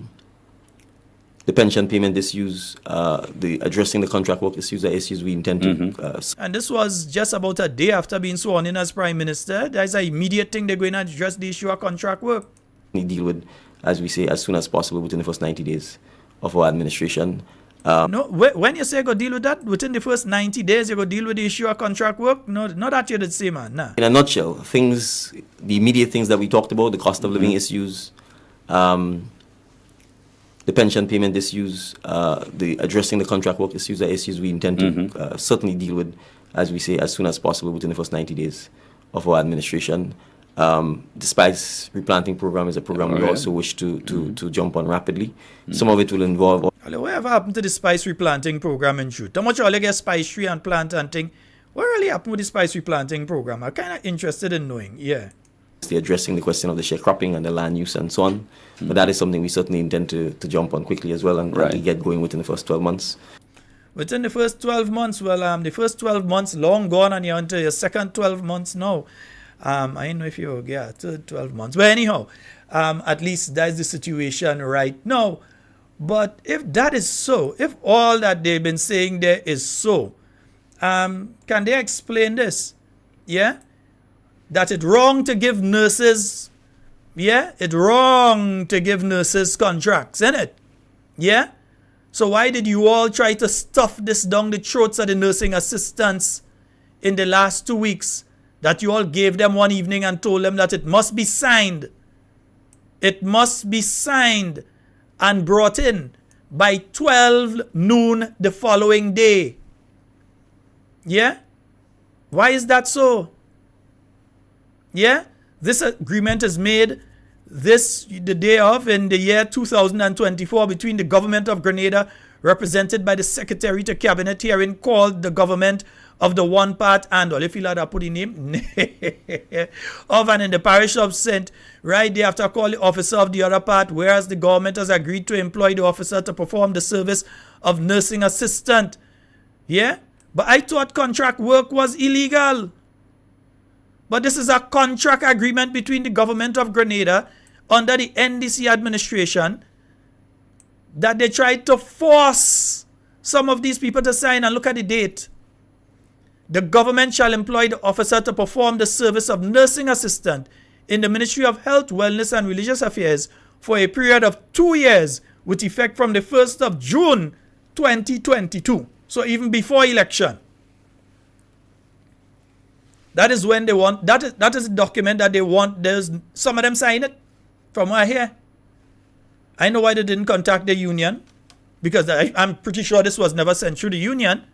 pension payment issues, the addressing the contract work issues, are issues we intend to. And this was just about a day after being sworn in as Prime Minister. That's an immediate thing they're going to address the issue of contract work. We deal with, as we say, as soon as possible within the first 90 days of our administration. No, when you say go deal with that, within the first 90 days, you go deal with the issue of contract work? No, not that you did say, man. Nah. In a nutshell, the immediate things that we talked about, the cost of living issues, the pension payment issues, the addressing the contract work issues, are issues we intend to certainly deal with, as we say, as soon as possible within the first 90 days of our administration. The spice replanting program is a program we also wish to jump on rapidly. Some of it will involve. Whatever happened to the spice replanting program in truth? How much all you get spice tree and plant and thing? What really happened with the spice replanting program? I'm kind of interested in knowing. Yeah. They're addressing the question of the sharecropping and the land use and so on. But that is something we certainly intend to jump on quickly as well and get going within the first 12 months. Within the first 12 months, well, the first 12 months long gone and you're into your second 12 months now. I don't know if you're, third 12 months. But anyhow, at least that's the situation right now. But if that is so, if all that they've been saying there is so, can they explain this? Yeah? That it's wrong to give nurses, it's wrong to give nurses contracts, isn't it? Yeah? So why did you all try to stuff this down the throats of the nursing assistants in the last 2 weeks? That you all gave them one evening and told them that it must be signed. It must be signed and brought in by 12 noon the following day. Yeah? Why is that so? Yeah? This agreement is made the day of in the year 2024 between the government of Grenada, represented by the Secretary to Cabinet herein called the government of the one part and all, if you like to put the name of and in the parish of St. Right, they have to call the officer of the other part, whereas the government has agreed to employ the officer to perform the service of nursing assistant. Yeah? But I thought contract work was illegal. But this is a contract agreement between the government of Grenada under the NDC administration that they tried to force some of these people to sign. And look at the date. The government shall employ the officer to perform the service of nursing assistant in the Ministry of Health, Wellness and Religious Affairs for a period of 2 years with effect from the 1st of June 2022. So even before election. That is when they want, that is the document that they want. There's some of them sign it from what I hear. I know why they didn't contact the union, because I'm pretty sure this was never sent through the union.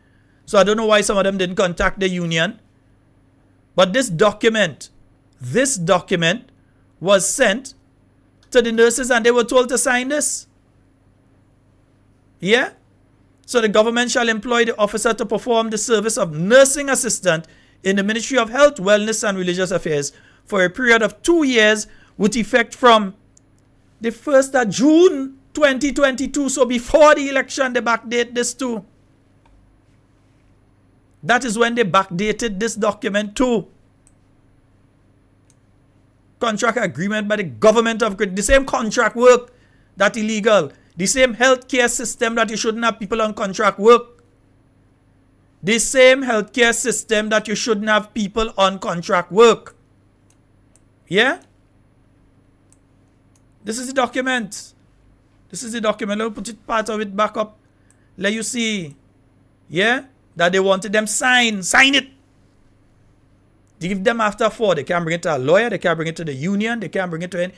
So I don't know why some of them didn't contact the union. But this document was sent to the nurses and they were told to sign this. Yeah? So the government shall employ the officer to perform the service of nursing assistant in the Ministry of Health, Wellness and Religious Affairs for a period of 2 years with effect from the 1st of June 2022. So before the election, they backdate this too. That is when they backdated this document too. Contract agreement by the government of Grenada. The same contract work that illegal. The same healthcare system that you shouldn't have people on contract work. The same healthcare system that you shouldn't have people on contract work. Yeah? This is the document. This is the document. Let me put it part of it back up. Let you see. Yeah? That they wanted them sign. Sign it. Give them after 4. They can't bring it to a lawyer. They can't bring it to the union. They can't bring it to any.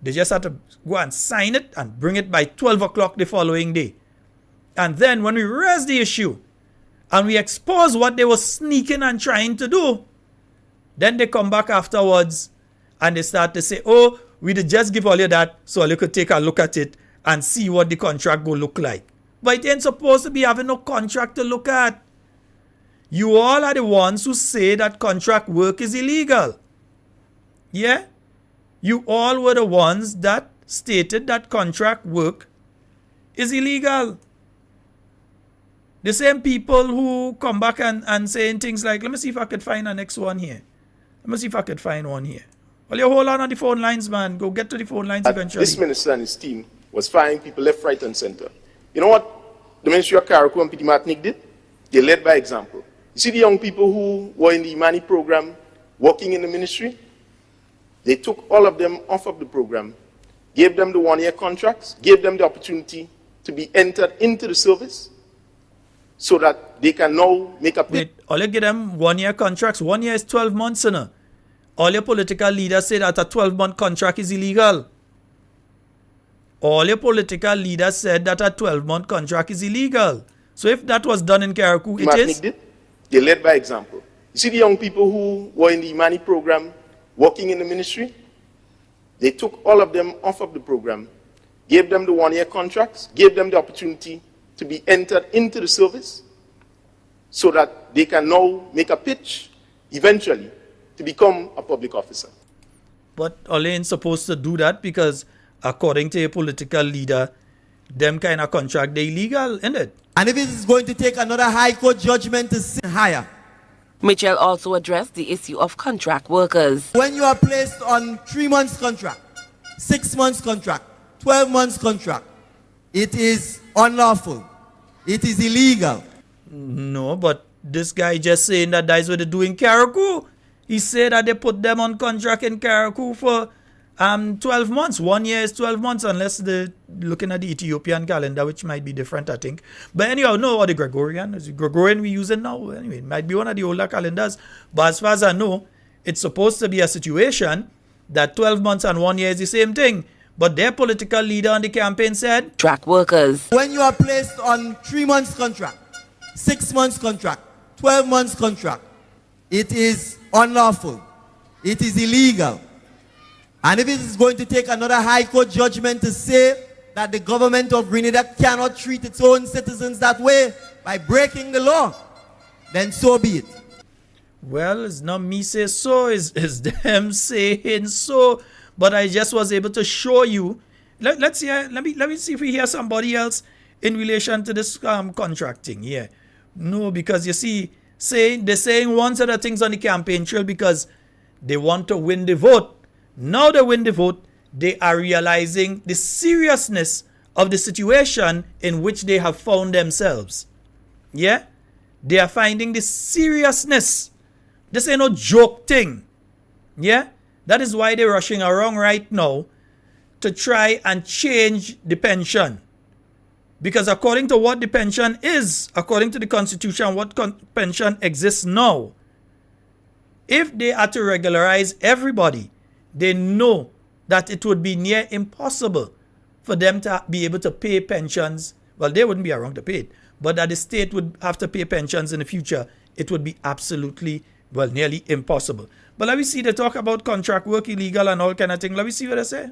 They just have to go and sign it and bring it by 12 o'clock the following day. And then when we raise the issue and we expose what they were sneaking and trying to do, then they come back afterwards and they start to say, oh, we did just give all you that so you could take a look at it and see what the contract will look like. But it ain't supposed to be having no contract to look at. You all are the ones who say that contract work is illegal. Yeah? You all were the ones that stated that contract work is illegal. The same people who come back and saying things like, let me see if I could find a next one here. Let me see if I could find one here. Well, you hold on the phone lines, man. Go get to the phone lines eventually. This minister and his team was firing people left, right, and center. You know what the Ministry of Carriacou and P.T. Martinique did? They led by example. You see the young people who were in the Imani program, working in the ministry? They took all of them off of the program, gave them the one-year contracts, gave them the opportunity to be entered into the service so that they can now make a... Wait, all you give them one-year contracts. 1 year is 12 months, you know. All your political leaders say that a 12-month contract is illegal. All your political leaders said that a 12-month contract is illegal. So if that was done in Carriacou, it is... Did. They led by example. You see the young people who were in the Imani program, working in the ministry? They took all of them off of the program, gave them the one-year contracts, gave them the opportunity to be entered into the service so that they can now make a pitch, eventually, to become a public officer. But Ole ain't supposed to do that because according to a political leader, them kind of contract, they illegal, isn't it? And if it is going to take another high court judgment to sit higher. Mitchell also addressed the issue of contract workers. When you are placed on 3 months contract, 6 months contract, 12 months contract, it is unlawful. It is illegal. No, but this guy just saying that that's what they do in Carriacou. He said that they put them on contract in Carriacou for 12 months. 1 year is 12 months unless they're looking at the Ethiopian calendar, which might be different, I think. But anyhow, no, or the Gregorian. Is the Gregorian we use it now? Anyway, it might be one of the older calendars. But as far as I know, it's supposed to be a situation that 12 months and 1 year is the same thing. But their political leader on the campaign said, track workers. When you are placed on 3 months contract, 6 months contract, 12 months contract, it is unlawful. It is illegal. And if it is going to take another high court judgment to say that the government of Grenada cannot treat its own citizens that way by breaking the law, then so be it. Well, it's not me say so, it's them saying so. But I just was able to show you. Let's hear. Let me see if we hear somebody else in relation to this contracting. Yeah, no, because you see, they're saying one set of things on the campaign trail because they want to win the vote. Now they win the vote, they are realizing the seriousness of the situation in which they have found themselves. Yeah, they are finding the seriousness. This ain't no joke thing. Yeah. That is why they're rushing around right now to try and change the pension. Because according to what the pension is, according to the Constitution, what pension exists now, if they are to regularize everybody, they know that it would be near impossible for them to be able to pay pensions. Well, they wouldn't be around to pay it, but that the state would have to pay pensions in the future. It would be absolutely, well, nearly impossible. But let me see, they talk about contract work illegal and all kind of thing. Let me see what they say.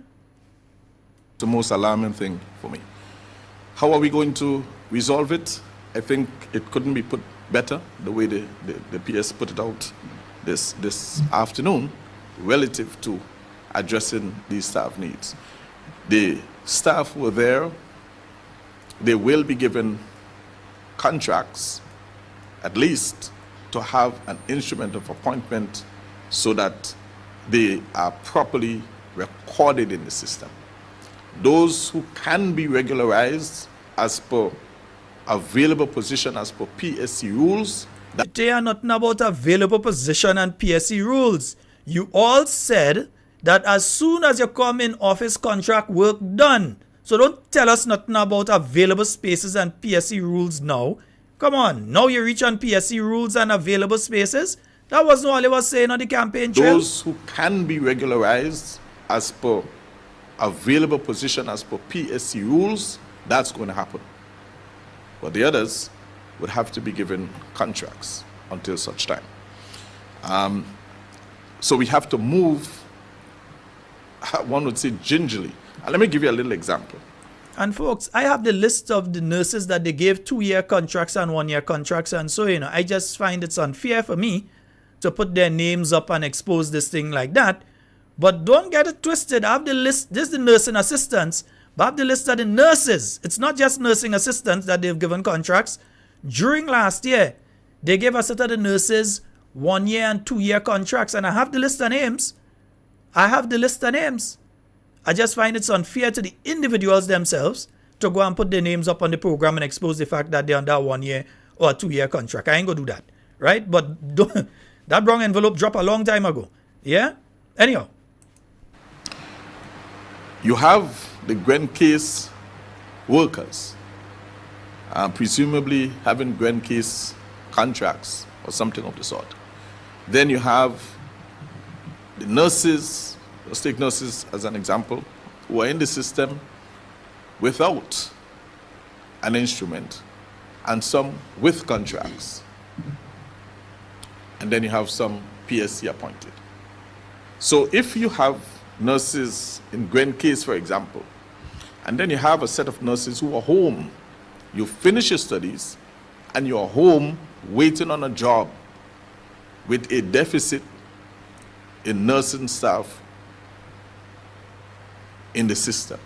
The most alarming thing for me. How are we going to resolve it? I think it couldn't be put better the way the PS put it out this afternoon relative to addressing these staff needs. The staff were there. They will be given contracts, at least to have an instrument of appointment so that they are properly recorded in the system. Those who can be regularized as per available position as per PSC rules. They are nothing about available position and PSC rules. You all said that as soon as you come in office, contract work done. So don't tell us nothing about available spaces and PSC rules now. Come on, now you reach on PSC rules and available spaces. That wasn't all they was saying on the campaign trail. Those who can be regularized as per available position as per PSC rules, that's going to happen. But the others would have to be given contracts until such time. So we have to move, one would say, gingerly. And let me give you a little example. And folks, I have the list of the nurses that they gave 2-year contracts and 1-year contracts. And so, I just find it's unfair for me to put their names up and expose this thing like that. But don't get it twisted. I have the list. This is the nursing assistants. But I have the list of the nurses. It's not just nursing assistants that they've given contracts. During last year, they gave a set of the nurses 1-year and 2-year contracts. And I have the list of names. I just find it's unfair to the individuals themselves to go and put their names up on the program and expose the fact that they're under a 1-year or a 2-year contract. I ain't gonna do that, right? But that brown envelope dropped a long time ago. Yeah? Anyhow. You have the Gren case workers, presumably having Gren case contracts or something of the sort. Then you have the nurses. Let's take nurses as an example, who are in the system without an instrument, and some with contracts. And then you have some PSC appointed. So if you have nurses in Gren case, for example, and then you have a set of nurses who are home, you finish your studies, and you're home waiting on a job with a deficit in nursing staff in the system.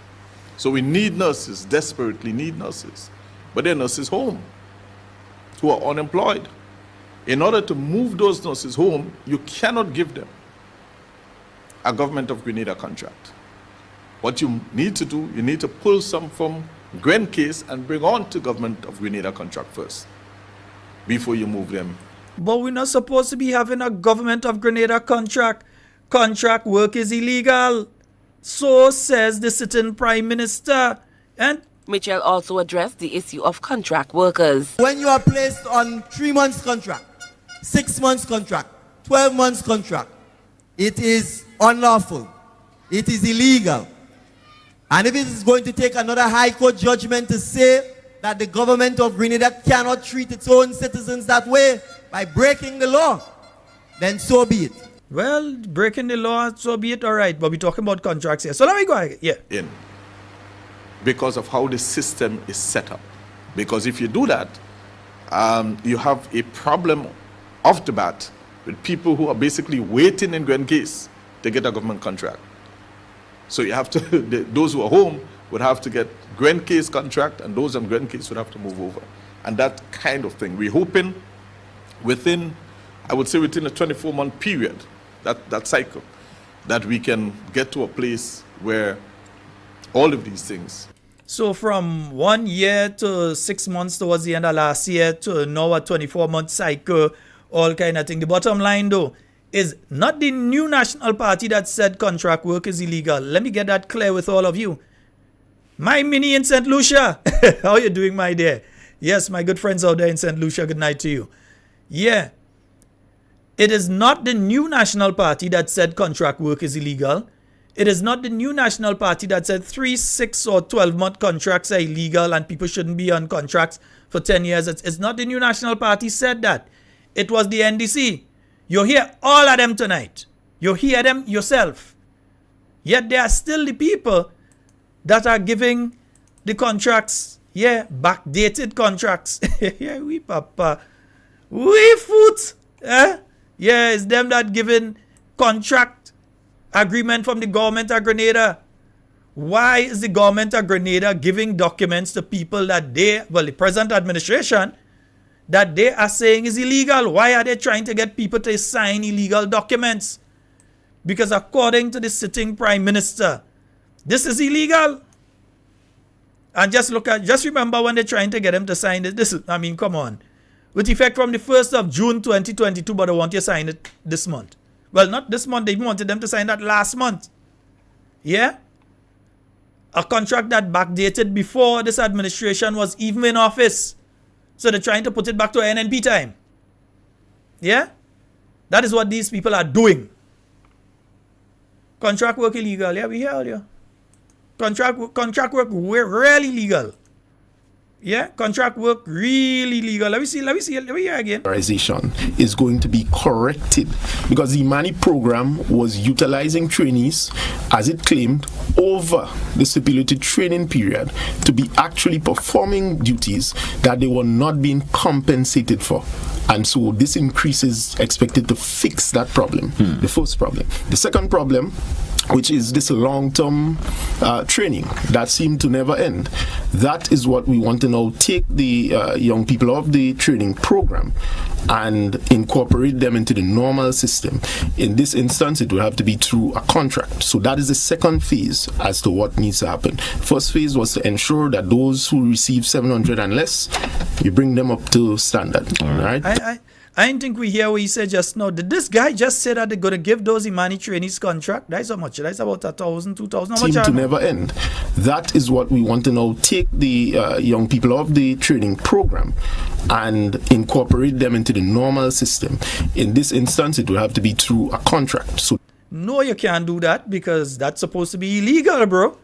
So we need nurses, desperately need nurses. But there are nurses home who are unemployed. In order to move those nurses home, you cannot give them a government of Grenada contract. What you need to do, you need to pull some from Gren case and bring on to government of Grenada contract first before you move them. But we're not supposed to be having a government of Grenada contract. Contract work is illegal. So says the sitting Prime Minister. And Mitchell also addressed the issue of contract workers. When you are placed on 3 months contract, 6 months contract, 12 months contract, it is unlawful. It is illegal. And if it is going to take another High Court judgment to say that the government of Grenada cannot treat its own citizens that way by breaking the law, then so be it. Well, breaking the law, so be it, all right. But we're talking about contracts here. So let me go ahead. Yeah. Because of how the system is set up. Because if you do that, you have a problem off the bat with people who are basically waiting in Gren case to get a government contract. So you have to, those who are home would have to get Gren case contract, and those on Gren case would have to move over. And that kind of thing. We're hoping within a 24-month period, that cycle, that we can get to a place where all of these things. So from 1 year to 6 months towards the end of last year to now a 24-month cycle, all kind of thing. The bottom line though is not the new National Party that said contract work is illegal. Let me get that clear with all of you. My mini in St. Lucia. How are you doing, my dear? Yes, my good friends out there in St. Lucia, good night to you. Yeah. It is not the new National Party that said contract work is illegal. It is not the new National Party that said 3, 6, or 12-month contracts are illegal and people shouldn't be on contracts for 10 years. It's not the new National Party said that. It was the NDC. You hear all of them tonight. You hear them yourself. Yet they are still the people that are giving the contracts, backdated contracts. We papa. We foot. It's them that giving contract agreement from the government of Grenada. Why is the government of Grenada giving documents to people that the present administration, that they are saying is illegal? Why are they trying to get people to sign illegal documents? Because according to the sitting Prime Minister, this is illegal. And just remember when they're trying to get them to sign this. Come on. With effect from the 1st of June 2022, but I want you to sign it this month. Well, not this month. They wanted them to sign that last month. Yeah? A contract that backdated before this administration was even in office. So they're trying to put it back to NNP time. Yeah? That is what these people are doing. Contract work illegal. Yeah, we hear earlier. Contract work really legal. Yeah, contract work really legal. Let me hear again. Regularization is going to be corrected because the Imani program was utilizing trainees, as it claimed, over the stipulated training period to be actually performing duties that they were not being compensated for. And so this increase is expected to fix that problem, the first problem. The second problem, which is this long-term training that seemed to never end. That is what we want to now take the young people of the training program and incorporate them into the normal system. In this instance, it will have to be through a contract. So that is the second phase as to what needs to happen. First phase was to ensure that those who receive 700 and less, you bring them up to standard. All right. I didn't think we hear what he said just now. Did this guy just say that they're going to give those Imani trainees contract? That's how much? That's about 1,000, 2,000. How much? Seem to never end. That is what we want to now take the young people of the training program and incorporate them into the normal system. In this instance, it will have to be through a contract. So no, you can't do that because that's supposed to be illegal, bro.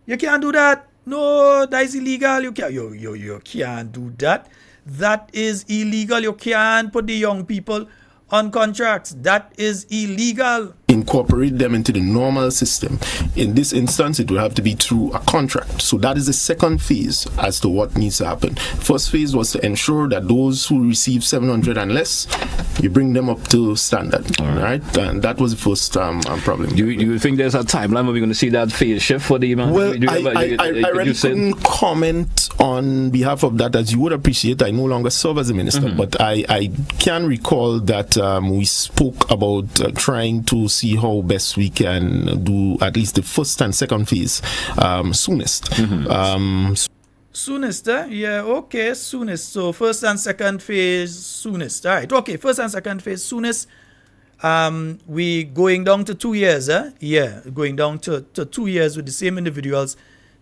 You can't do that. No, that is illegal. You can't do that. That is illegal. You can't put the young people on contracts. That is illegal. Incorporate them into the normal system. In this instance, it will have to be through a contract. So that is the second phase as to what needs to happen. First phase was to ensure that those who receive 700 and less, you bring them up to standard. All right. And that was the first problem. Do you think there's a timeline where we're going to see that phase shift for the man? Well, I really couldn't comment on behalf of that, as you would appreciate. I no longer serve as a minister, but I can recall that we spoke about trying to see how best we can do at least the first and second phase soonest. Soonest, eh? Yeah, okay, soonest. So first and second phase, soonest. All right, okay, first and second phase, soonest. We going down to 2 years, eh? Yeah, going down to 2 years with the same individuals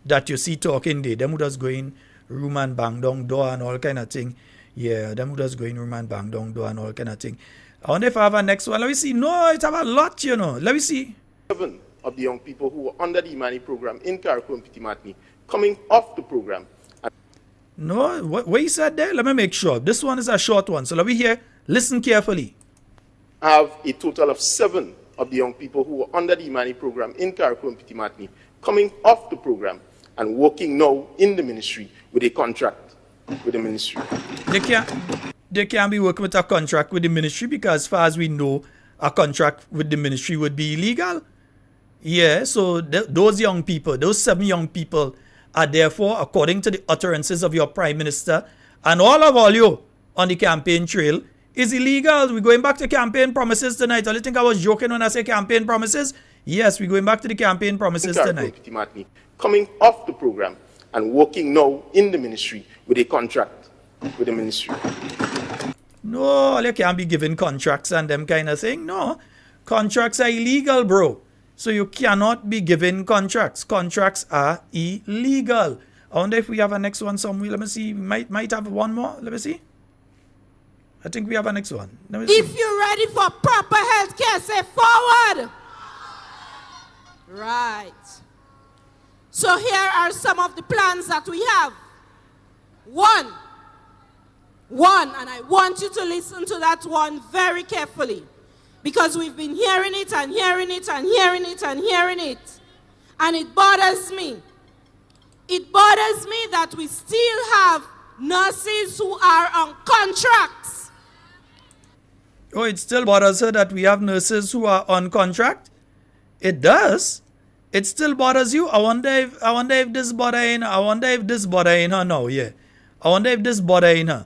that you see talking there. Them who does going room and bang down door and all kind of thing. Yeah, them who does going room and bang down door and all kind of thing. I wonder if I have a next one. Let me see. No, it's have a lot, you know. Let me see. 7 of the young people who were under the Imani program in Carriacou and Pitimatni coming off the program. No, what you said there? Let me make sure. This one is a short one. So let me hear. Listen carefully. Have a total of 7 of the young people who were under the Imani program in Carriacou and Pitimatni coming off the program and working now in the ministry with a contract with the ministry. They can't be working with a contract with the ministry because as far as we know, a contract with the ministry would be illegal. Yeah, so those young people, those 7 young people are therefore, according to the utterances of your Prime Minister and all you on the campaign trail, is illegal. We're going back to campaign promises tonight. I think I was joking when I say campaign promises. Yes, we're going back to the campaign promises tonight. Coming off the program and working now in the ministry with a contract with the ministry. No, you can't be given contracts and them kind of thing. No, contracts are illegal, bro. So you cannot be given contracts. Contracts are illegal. I wonder if we have a next one somewhere. Let me see. We might have one more. Let me see. I think we have a next one. Let me see. If you're ready for proper health care, say forward. Right. So here are some of the plans that we have. One, and I want you to listen to that one very carefully, because we've been hearing it and hearing it and hearing it and hearing it, and it bothers me. It bothers me that we still have nurses who are on contracts. Oh, it still bothers her that we have nurses who are on contract? It does. It still bothers you. I wonder if this bothering her. I wonder if this bothering her now. Yeah. I wonder if this bothering her.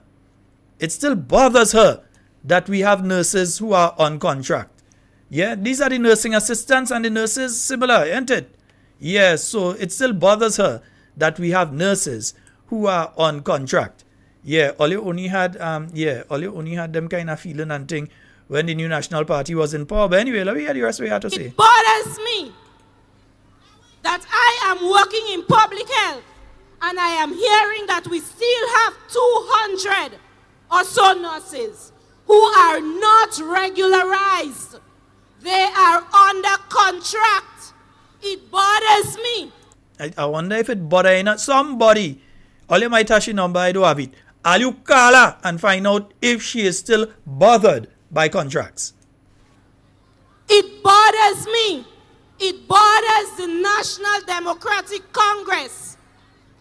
It still bothers her that we have nurses who are on contract. Yeah. These are the nursing assistants and the nurses similar, isn't it? Yeah. So it still bothers her that we have nurses who are on contract. Yeah. All you only had them kind of feeling and thing when the New National Party was in power. But anyway, let me hear the rest of what you have to say. It bothers me that I am working in public health and I am hearing that we still have 200 or so nurses who are not regularized. They are under contract. It bothers me. I wonder if it bothers not somebody. All you might have she number, I don't have it. I'll you call her and find out if she is still bothered by contracts. It bothers me. It bothers the National Democratic Congress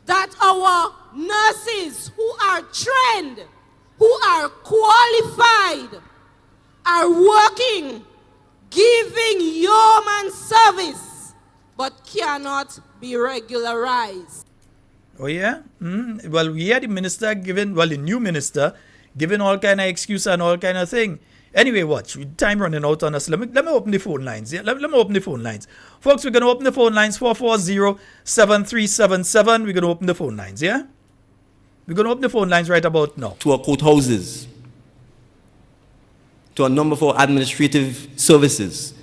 that our nurses who are trained, who are qualified, are working, giving human service, but cannot be regularized. Oh yeah? Well, we had the minister giving, well, the new minister giving all kind of excuse and all kind of thing. Anyway, watch. Time running out on us. Let me open the phone lines. Yeah? Let me open the phone lines. Folks, we're going to open the phone lines 440-7377. We're going to open the phone lines, yeah? We're going to open the phone lines right about now. To our courthouses, to a number of our administrative services,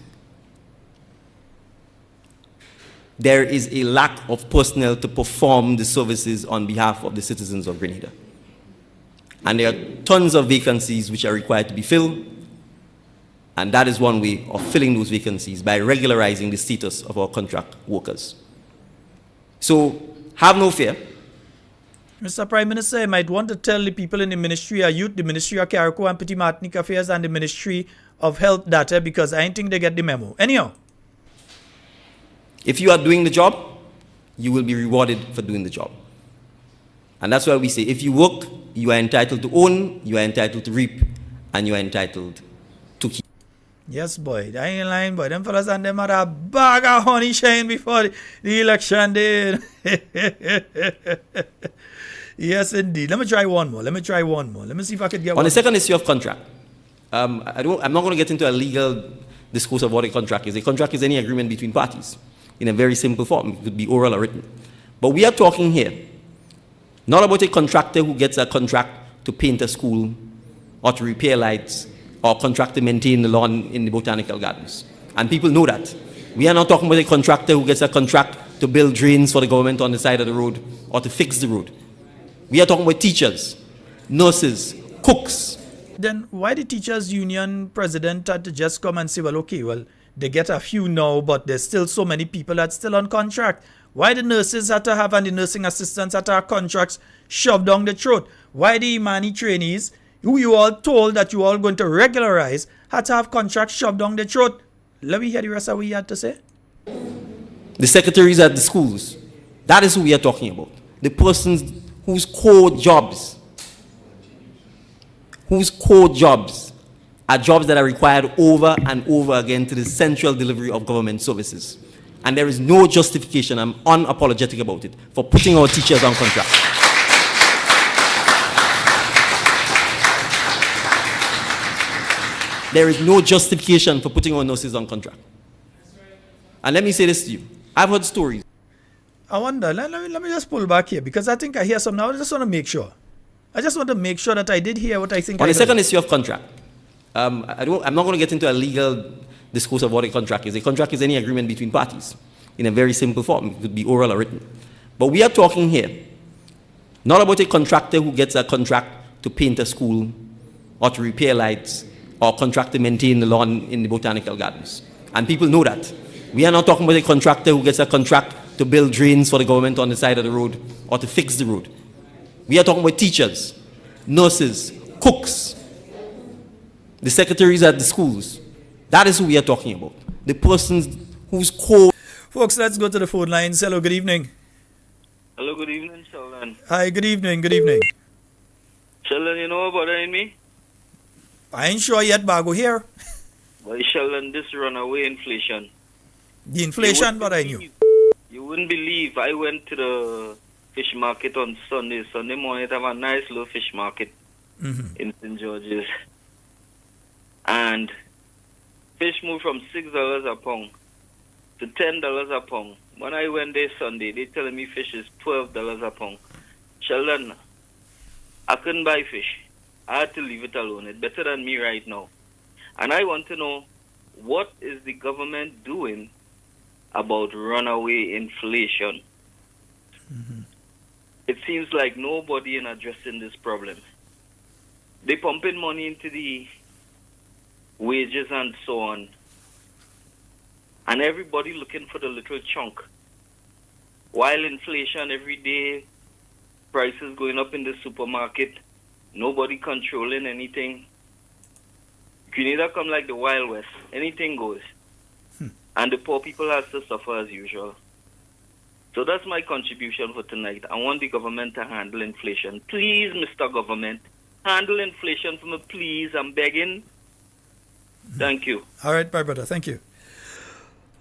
there is a lack of personnel to perform the services on behalf of the citizens of Grenada. And there are tons of vacancies which are required to be filled. And that is one way of filling those vacancies, by regularizing the status of our contract workers. So have no fear. Mr. Prime Minister, you might want to tell the people in the Ministry of Youth, the Ministry of Carriacou and Petit Martinique Affairs, and the Ministry of Health data, because I don't think they get the memo. Anyhow. If you are doing the job, you will be rewarded for doing the job. And that's why we say, if you work, you are entitled to own, you are entitled to reap, and you are entitled to keep. Yes, boy. I ain't lying, boy. Them fellas and them had a bag of honey shine before the election did. Yes, indeed. Let me try one more. Let me see if I could get one. On the second issue of contract, I'm not going to get into a legal discourse of what a contract is. A contract is any agreement between parties in a very simple form. It could be oral or written. But we are talking here not about a contractor who gets a contract to paint a school or to repair lights or contract to maintain the lawn in the botanical gardens. And people know that. We are not talking about a contractor who gets a contract to build drains for the government on the side of the road or to fix the road. We are talking about teachers, nurses, cooks. Then why the teachers union president had to just come and say, well, okay, well, they get a few now, but there's still so many people that's still on contract. Why the nurses had to have and the nursing assistants had to have contracts shoved down the throat? Why the Imani trainees, who you all told that you all going to regularize, had to have contracts shoved down the throat? Let me hear the rest of what you had to say. The secretaries at the schools, that is who we are talking about. The persons whose core jobs are jobs that are required over and over again to the central delivery of government services. And there is no justification, I'm unapologetic about it, for putting our teachers on contract. There is no justification for putting our nurses on contract. And let me say this to you. I've heard stories. I wonder, let me just pull back here, because I think I hear some now. I just want to make sure. I just want to make sure that I did hear what I think I heard. On the second issue of contract, I'm not going to get into a legal discourse of what a contract is. A contract is any agreement between parties in a very simple form. It could be oral or written. But we are talking here not about a contractor who gets a contract to paint a school or to repair lights or contract to maintain the lawn in the botanical gardens. And people know that. We are not talking about a contractor who gets a contract to build drains for the government on the side of the road or to fix the road. We are talking about teachers, nurses, cooks, the secretaries at the schools. That is who we are talking about. The persons whose core... Folks, let's go to the phone lines. Hello, good evening. Hello, good evening, Sheldon. Hi, good evening, good evening. Sheldon, you know about me? I ain't sure yet, but I'll go here. Well, Sheldon, this runaway inflation. The inflation, but I knew. You wouldn't believe I went to the fish market on Sunday. Sunday morning, they have a nice little fish market in St. George's. And fish moved from $6 a pound to $10 a pound. When I went there Sunday, they telling me fish is $12 a pound. Sheldon, I couldn't buy fish. I had to leave it alone. It's better than me right now. And I want to know, what is the government doing about runaway inflation? It seems like nobody is addressing this problem. They pumping money into the wages and so on, and everybody looking for the little chunk. While inflation every day, prices going up in the supermarket, nobody controlling anything. Grenada come like the Wild West. Anything goes. And the poor people have to suffer as usual. So that's my contribution for tonight. I want the government to handle inflation. Please, Mr. Government, handle inflation for me, please. I'm begging. Thank you. All right, my brother. Thank you.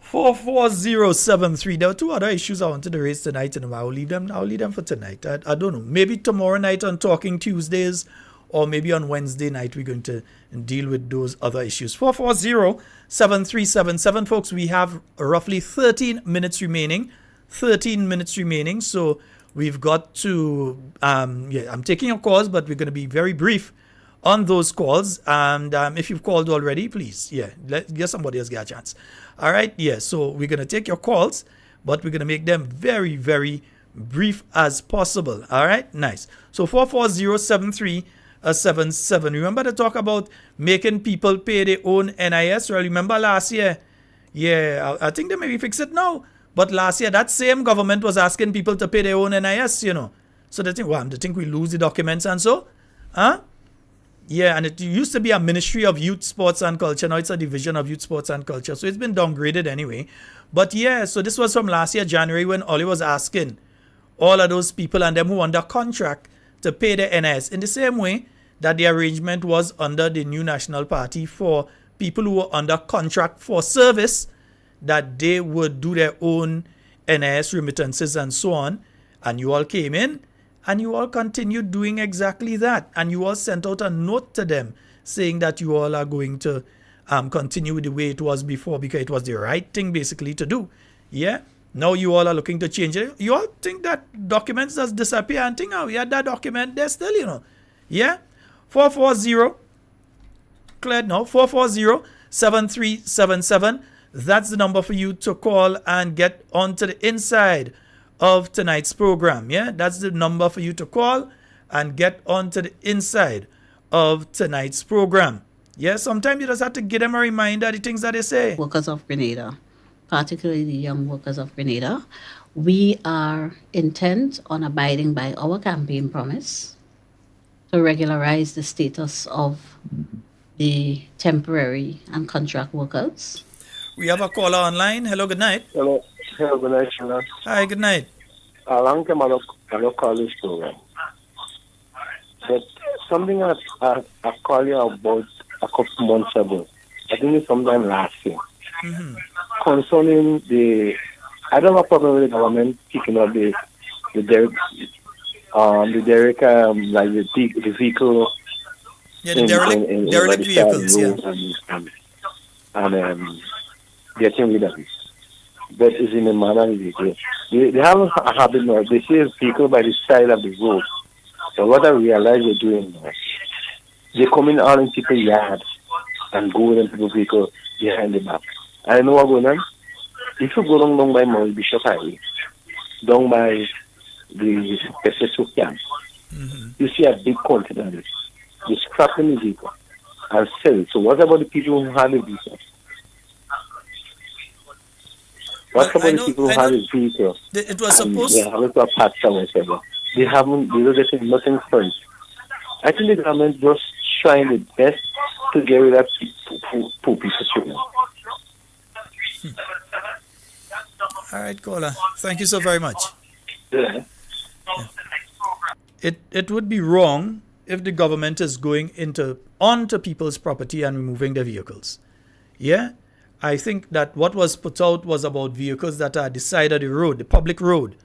44073. There were two other issues I wanted to raise tonight, and I'll leave them for tonight. I don't know. Maybe tomorrow night on Talking Tuesdays, or maybe on Wednesday night we're going to deal with those other issues. 4407377. Folks, we have roughly 13 minutes remaining. 13 minutes remaining. So we've got to, I'm taking your calls, but we're going to be very brief on those calls. And if you've called already, please, let somebody else get a chance. All right, so we're going to take your calls, but we're going to make them very, very brief as possible. All right, nice. So 4407377. Remember to talk about making people pay their own NIS. Well, remember last year? Yeah, I think they maybe fix it now. But last year, that same government was asking people to pay their own NIS, So they think, they think we lose the documents and so? Huh? Yeah, and it used to be a Ministry of Youth, Sports and Culture. Now it's a Division of Youth, Sports and Culture. So it's been downgraded anyway. But so this was from last year, January, when Oli was asking all of those people and them who under contract to pay their NIS in the same way that the arrangement was under the New National Party for people who were under contract for service, that they would do their own NIS remittances and so on. And you all came in and you all continued doing exactly that. And you all sent out a note to them saying that you all are going to continue with the way it was before because it was the right thing basically to do. Yeah. Now you all are looking to change it. You all think that documents just disappear and think, we had that document there still, Yeah. 440. Cleared now. 440-7377. That's the number for you to call and get onto the inside of tonight's program. Yeah, that's the number for you to call and get onto the inside of tonight's program. Yeah, sometimes you just have to give them a reminder of the things that they say. Workers of Grenada, particularly the young workers of Grenada, we are intent on abiding by our campaign promise to regularize the status of the temporary and contract workers. We have a caller online. Hello, good night. Hello, good night, Sheldon. Hi, good night. A long time I don't call this program. But something I called you about a couple months ago, I think it's sometime last year, concerning I don't have a problem with the government picking up the derrick, like the vehicle. Yeah, the derelict vehicles, and getting rid of it. But it's in a manner they have a habit now. They see a vehicle by the side of the road. So what I realize they're doing now, they come in all in people's yards and go with the vehicle behind the back. I know what's going on. If you go down by Mount Bishop Highway, down by the SSO camp, you see a big container. They scrap in the vehicle and sell it. So what about the people who have the vehicle? What about the people who have a vehicle? It was supposed to have a patch somewhere. They don't get nothing for it. I think the government just trying the best to get rid of poor people. All right, caller. Thank you so very much. Yeah. It would be wrong if the government is going onto people's property and removing their vehicles. Yeah? I think that what was put out was about vehicles that are at the side of the road, the public road.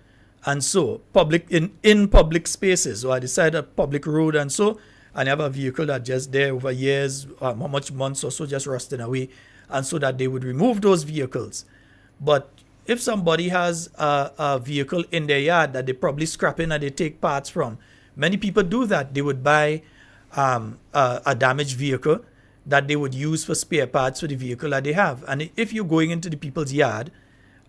And so, public in public spaces, or at the side of public road and so, and you have a vehicle that just there over years, how much months or so just rusting away, and so that they would remove those vehicles. But if somebody has a vehicle in their yard that they probably scrap in and they take parts from, many people do that. They would buy a damaged vehicle, that they would use for spare parts for the vehicle that they have. And if you're going into the people's yard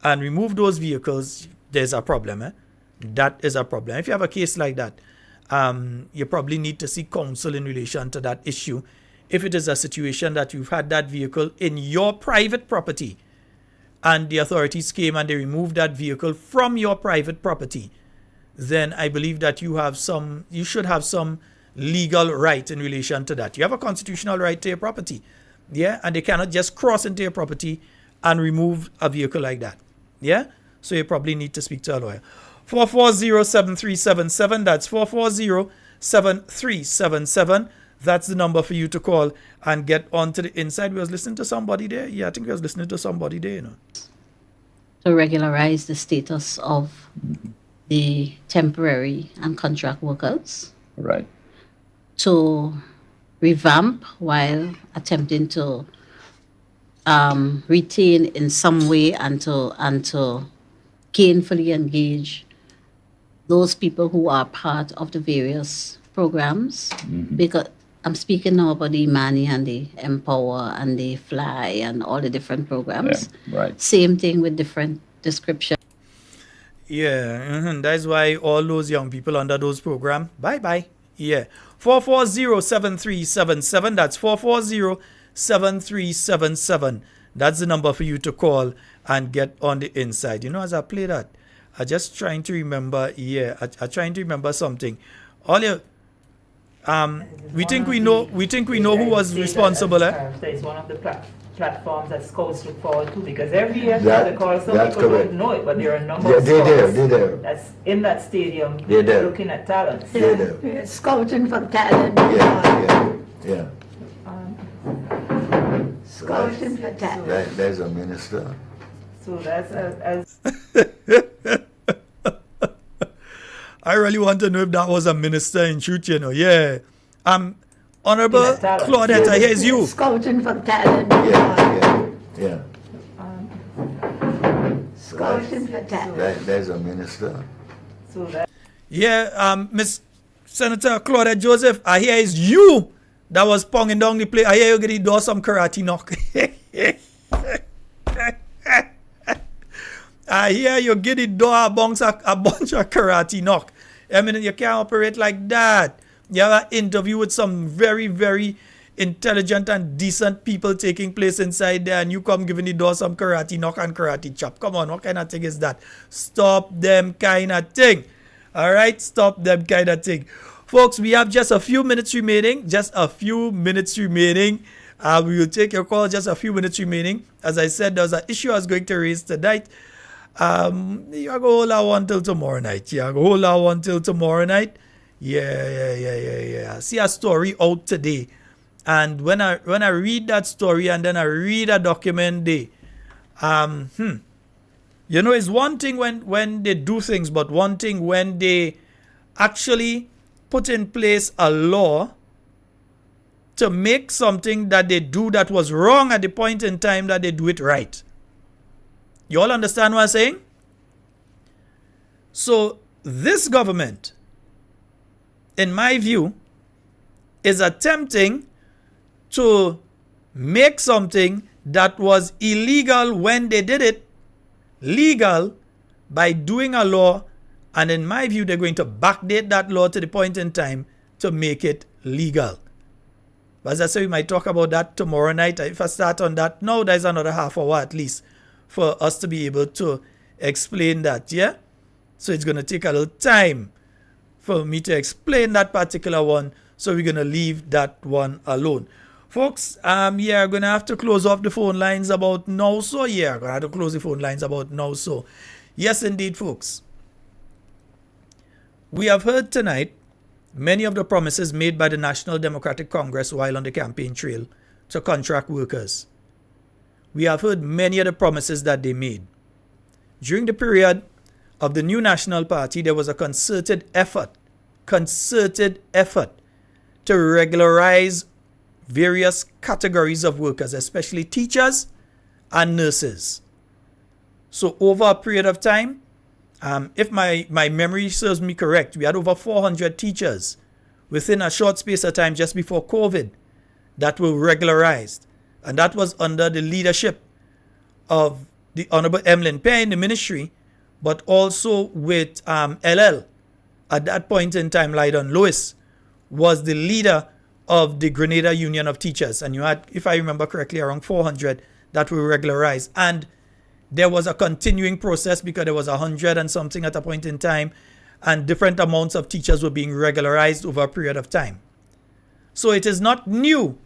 and remove those vehicles, there's a problem. That is a problem. If you have a case like that, you probably need to seek counsel in relation to that issue. If it is a situation that you've had that vehicle in your private property and the authorities came and they removed that vehicle from your private property, then I believe that you should have some legal right in relation to that. You have a constitutional right to your property. Yeah, and they cannot just cross into your property and remove a vehicle like that. Yeah, so you probably need to speak to a lawyer. 440-7377, that's 440-7377. That's the number for you to call and get onto the inside. We was listening to somebody there. Yeah, I think we was listening to somebody there, To regularize the status of the temporary and contract workers. Right. To revamp while attempting to retain in some way and to gainfully engage those people who are part of the various programs. Because I'm speaking now about the Imani and the Empower and the Fly and all the different programs. Yeah, right. Same thing with different description. Yeah, that's why all those young people under those programs, bye-bye. Yeah. 440-7377. That's 440-7377. That's the number for you to call and get on the inside. You know, as I play that, I'm just trying to remember, I'm trying to remember something. All you, we think we know who was responsible. It's one of the platforms that scouts look forward to, because every year they call, some people don't know it, but there are a number of scouts that's in that stadium looking at talent. Yeah, scouting for talent. Yeah. Scouting for talent. There's a minister. So that's as I really want to know if that was a minister in truth, you know. Yeah. Honorable Claudette, here is you. Scouting for talent. Yeah. Scouting for talent. There's a minister. So that. Yeah, Miss Senator Claudette Joseph, I hear it's you that was ponging down the play. I hear you get the door some karate knock. I hear you get the door a bunch of karate knock. I mean, you can't operate like that. You have an interview with some very, very intelligent and decent people taking place inside there, and you come giving the door some karate knock and karate chop. Come on, what kind of thing is that? Stop them kind of thing. All right, stop them kind of thing. Folks, we have just a few minutes remaining. We will take your call, just a few minutes remaining. As I said, there's an issue I was going to raise tonight. You go hold on till tomorrow night. Yeah. I see a story out today. And when I read that story and then I read a document there, you know, it's one thing when they do things, but one thing when they actually put in place a law to make something that they do that was wrong at the point in time that they do it right. You all understand what I'm saying? So this government, in my view, is attempting to make something that was illegal when they did it legal by doing a law, and in my view, they're going to backdate that law to the point in time to make it legal. But as I say, we might talk about that tomorrow night. If I start on that now, there's another half hour at least for us to be able to explain that, yeah? So it's going to take a little time for me to explain that particular one, so we're going to leave that one alone. Folks, I'm going to have to close off the phone lines about now, so going to have to close the phone lines about now, so. Yes, indeed, folks. We have heard tonight many of the promises made by the National Democratic Congress while on the campaign trail to contract workers. We have heard many of the promises that they made. During the period of the new National Party, there was a concerted effort to regularize various categories of workers, especially teachers and nurses. So over a period of time, if my memory serves me correct, we had over 400 teachers within a short space of time just before COVID that were regularized. And that was under the leadership of the Honorable Emlyn Pear in the ministry, but also with LL. At that point in time, Lydon Lewis was the leader of the Grenada Union of Teachers. And you had, if I remember correctly, around 400 that were regularized. And there was a continuing process because there was 100 and something at a point in time, and different amounts of teachers were being regularized over a period of time. So it is not new,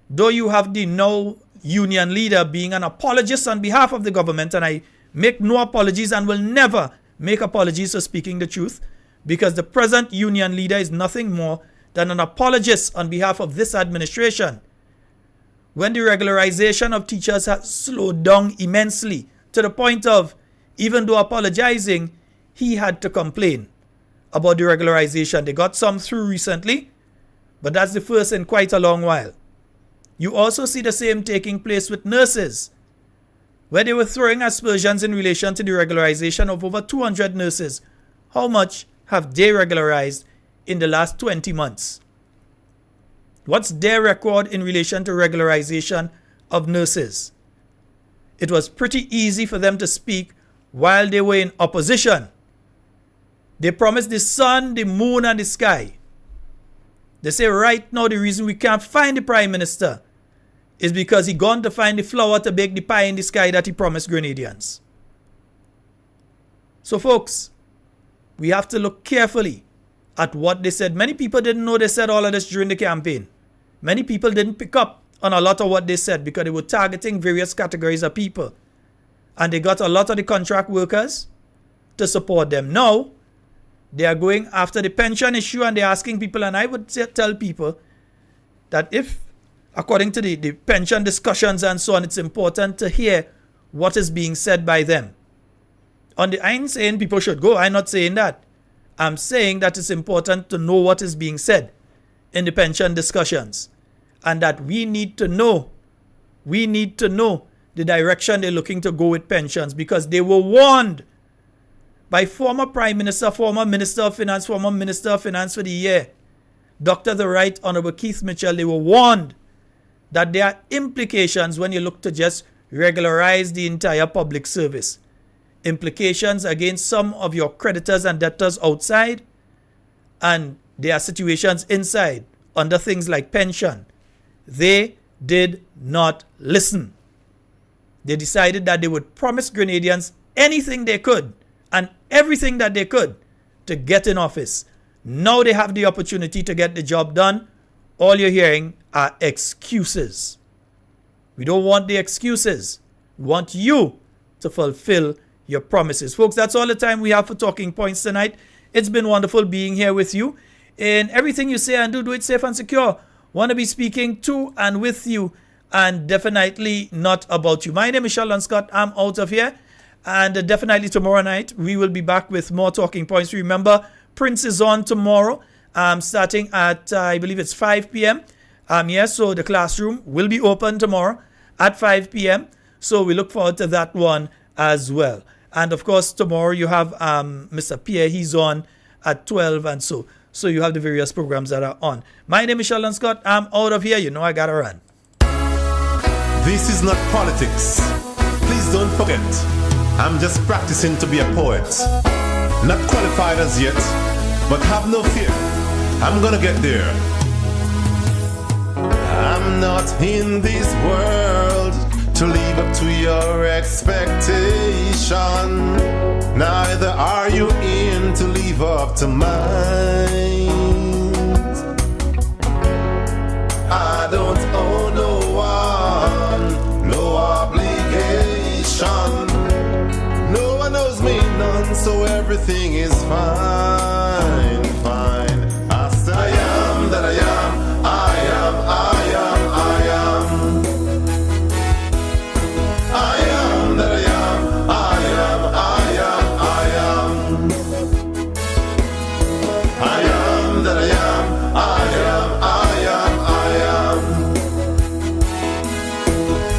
though you have the now union leader being an apologist on behalf of the government, and I make no apologies and will never make apologies for speaking the truth, because the present union leader is nothing more than an apologist on behalf of this administration. When the regularization of teachers has slowed down immensely to the point of, even though apologizing, he had to complain about the regularization. They got some through recently, but that's the first in quite a long while. You also see the same taking place with nurses, where they were throwing aspersions in relation to the regularization of over 200 nurses. How much have they regularized in the last 20 months? What's their record in relation to regularization of nurses? It was pretty easy for them to speak while they were in opposition. They promised the sun, the moon, and the sky. They say right now the reason we can't find the Prime Minister is because he gone to find the flower to bake the pie in the sky that he promised Grenadians. So folks, we have to look carefully at what they said. Many people didn't know they said all of this during the campaign. Many people didn't pick up on a lot of what they said because they were targeting various categories of people. And they got a lot of the contract workers to support them. Now, they are going after the pension issue and they're asking people, and I would tell people that if, according to the pension discussions and so on, it's important to hear what is being said by them. I ain't saying people should go. I'm not saying that. I'm saying that it's important to know what is being said in the pension discussions, and that we need to know the direction they're looking to go with pensions, because they were warned by former Prime Minister, former Minister of Finance for the year, Dr. the Right Honorable Keith Mitchell. They were warned that there are implications when you look to just regularize the entire public service. Implications against some of your creditors and debtors outside, and there are situations inside under things like pension. They did not listen. They decided that they would promise Grenadians anything they could and everything that they could to get in office. Now they have the opportunity to get the job done. All you're hearing are excuses. We don't want the excuses. We want you to fulfill your promises. Folks, that's all the time we have for Talking Points tonight. It's been wonderful being here with you. In everything you say and do it safe and secure. Want to be speaking to and with you, and definitely not about you. My name is Sheldon Scott. I'm out of here. And definitely tomorrow night, we will be back with more Talking Points. Remember, Prince is on tomorrow, starting at, I believe it's 5 p.m. So the classroom will be open tomorrow at 5 p.m. So we look forward to that one as well. And of course, tomorrow you have Mr. Pierre. He's on at 12 and so you have the various programs that are on. My name is Sheldon Scott. I'm out of here. You know I gotta run. This is not politics. Please don't forget, I'm just practicing to be a poet. Not qualified as yet, but have no fear. I'm gonna get there. I'm not in this world to live up to your expectation. Neither are you in to live up to mine. I don't owe no one, no obligation. No one owes me none, so everything is fine, fine. I am that I am, I am, I am, I am. I am that I am, I am, I am, I am. I am that I am, I am, I am, I am.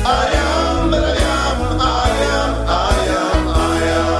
I am that I am, I am, I am, I am.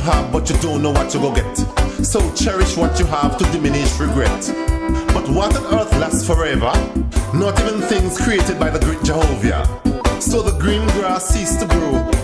have, but you don't know what you go get. So cherish what you have to diminish regret. But what on earth lasts forever? Not even things created by the great Jehovah. So the green grass ceased to grow.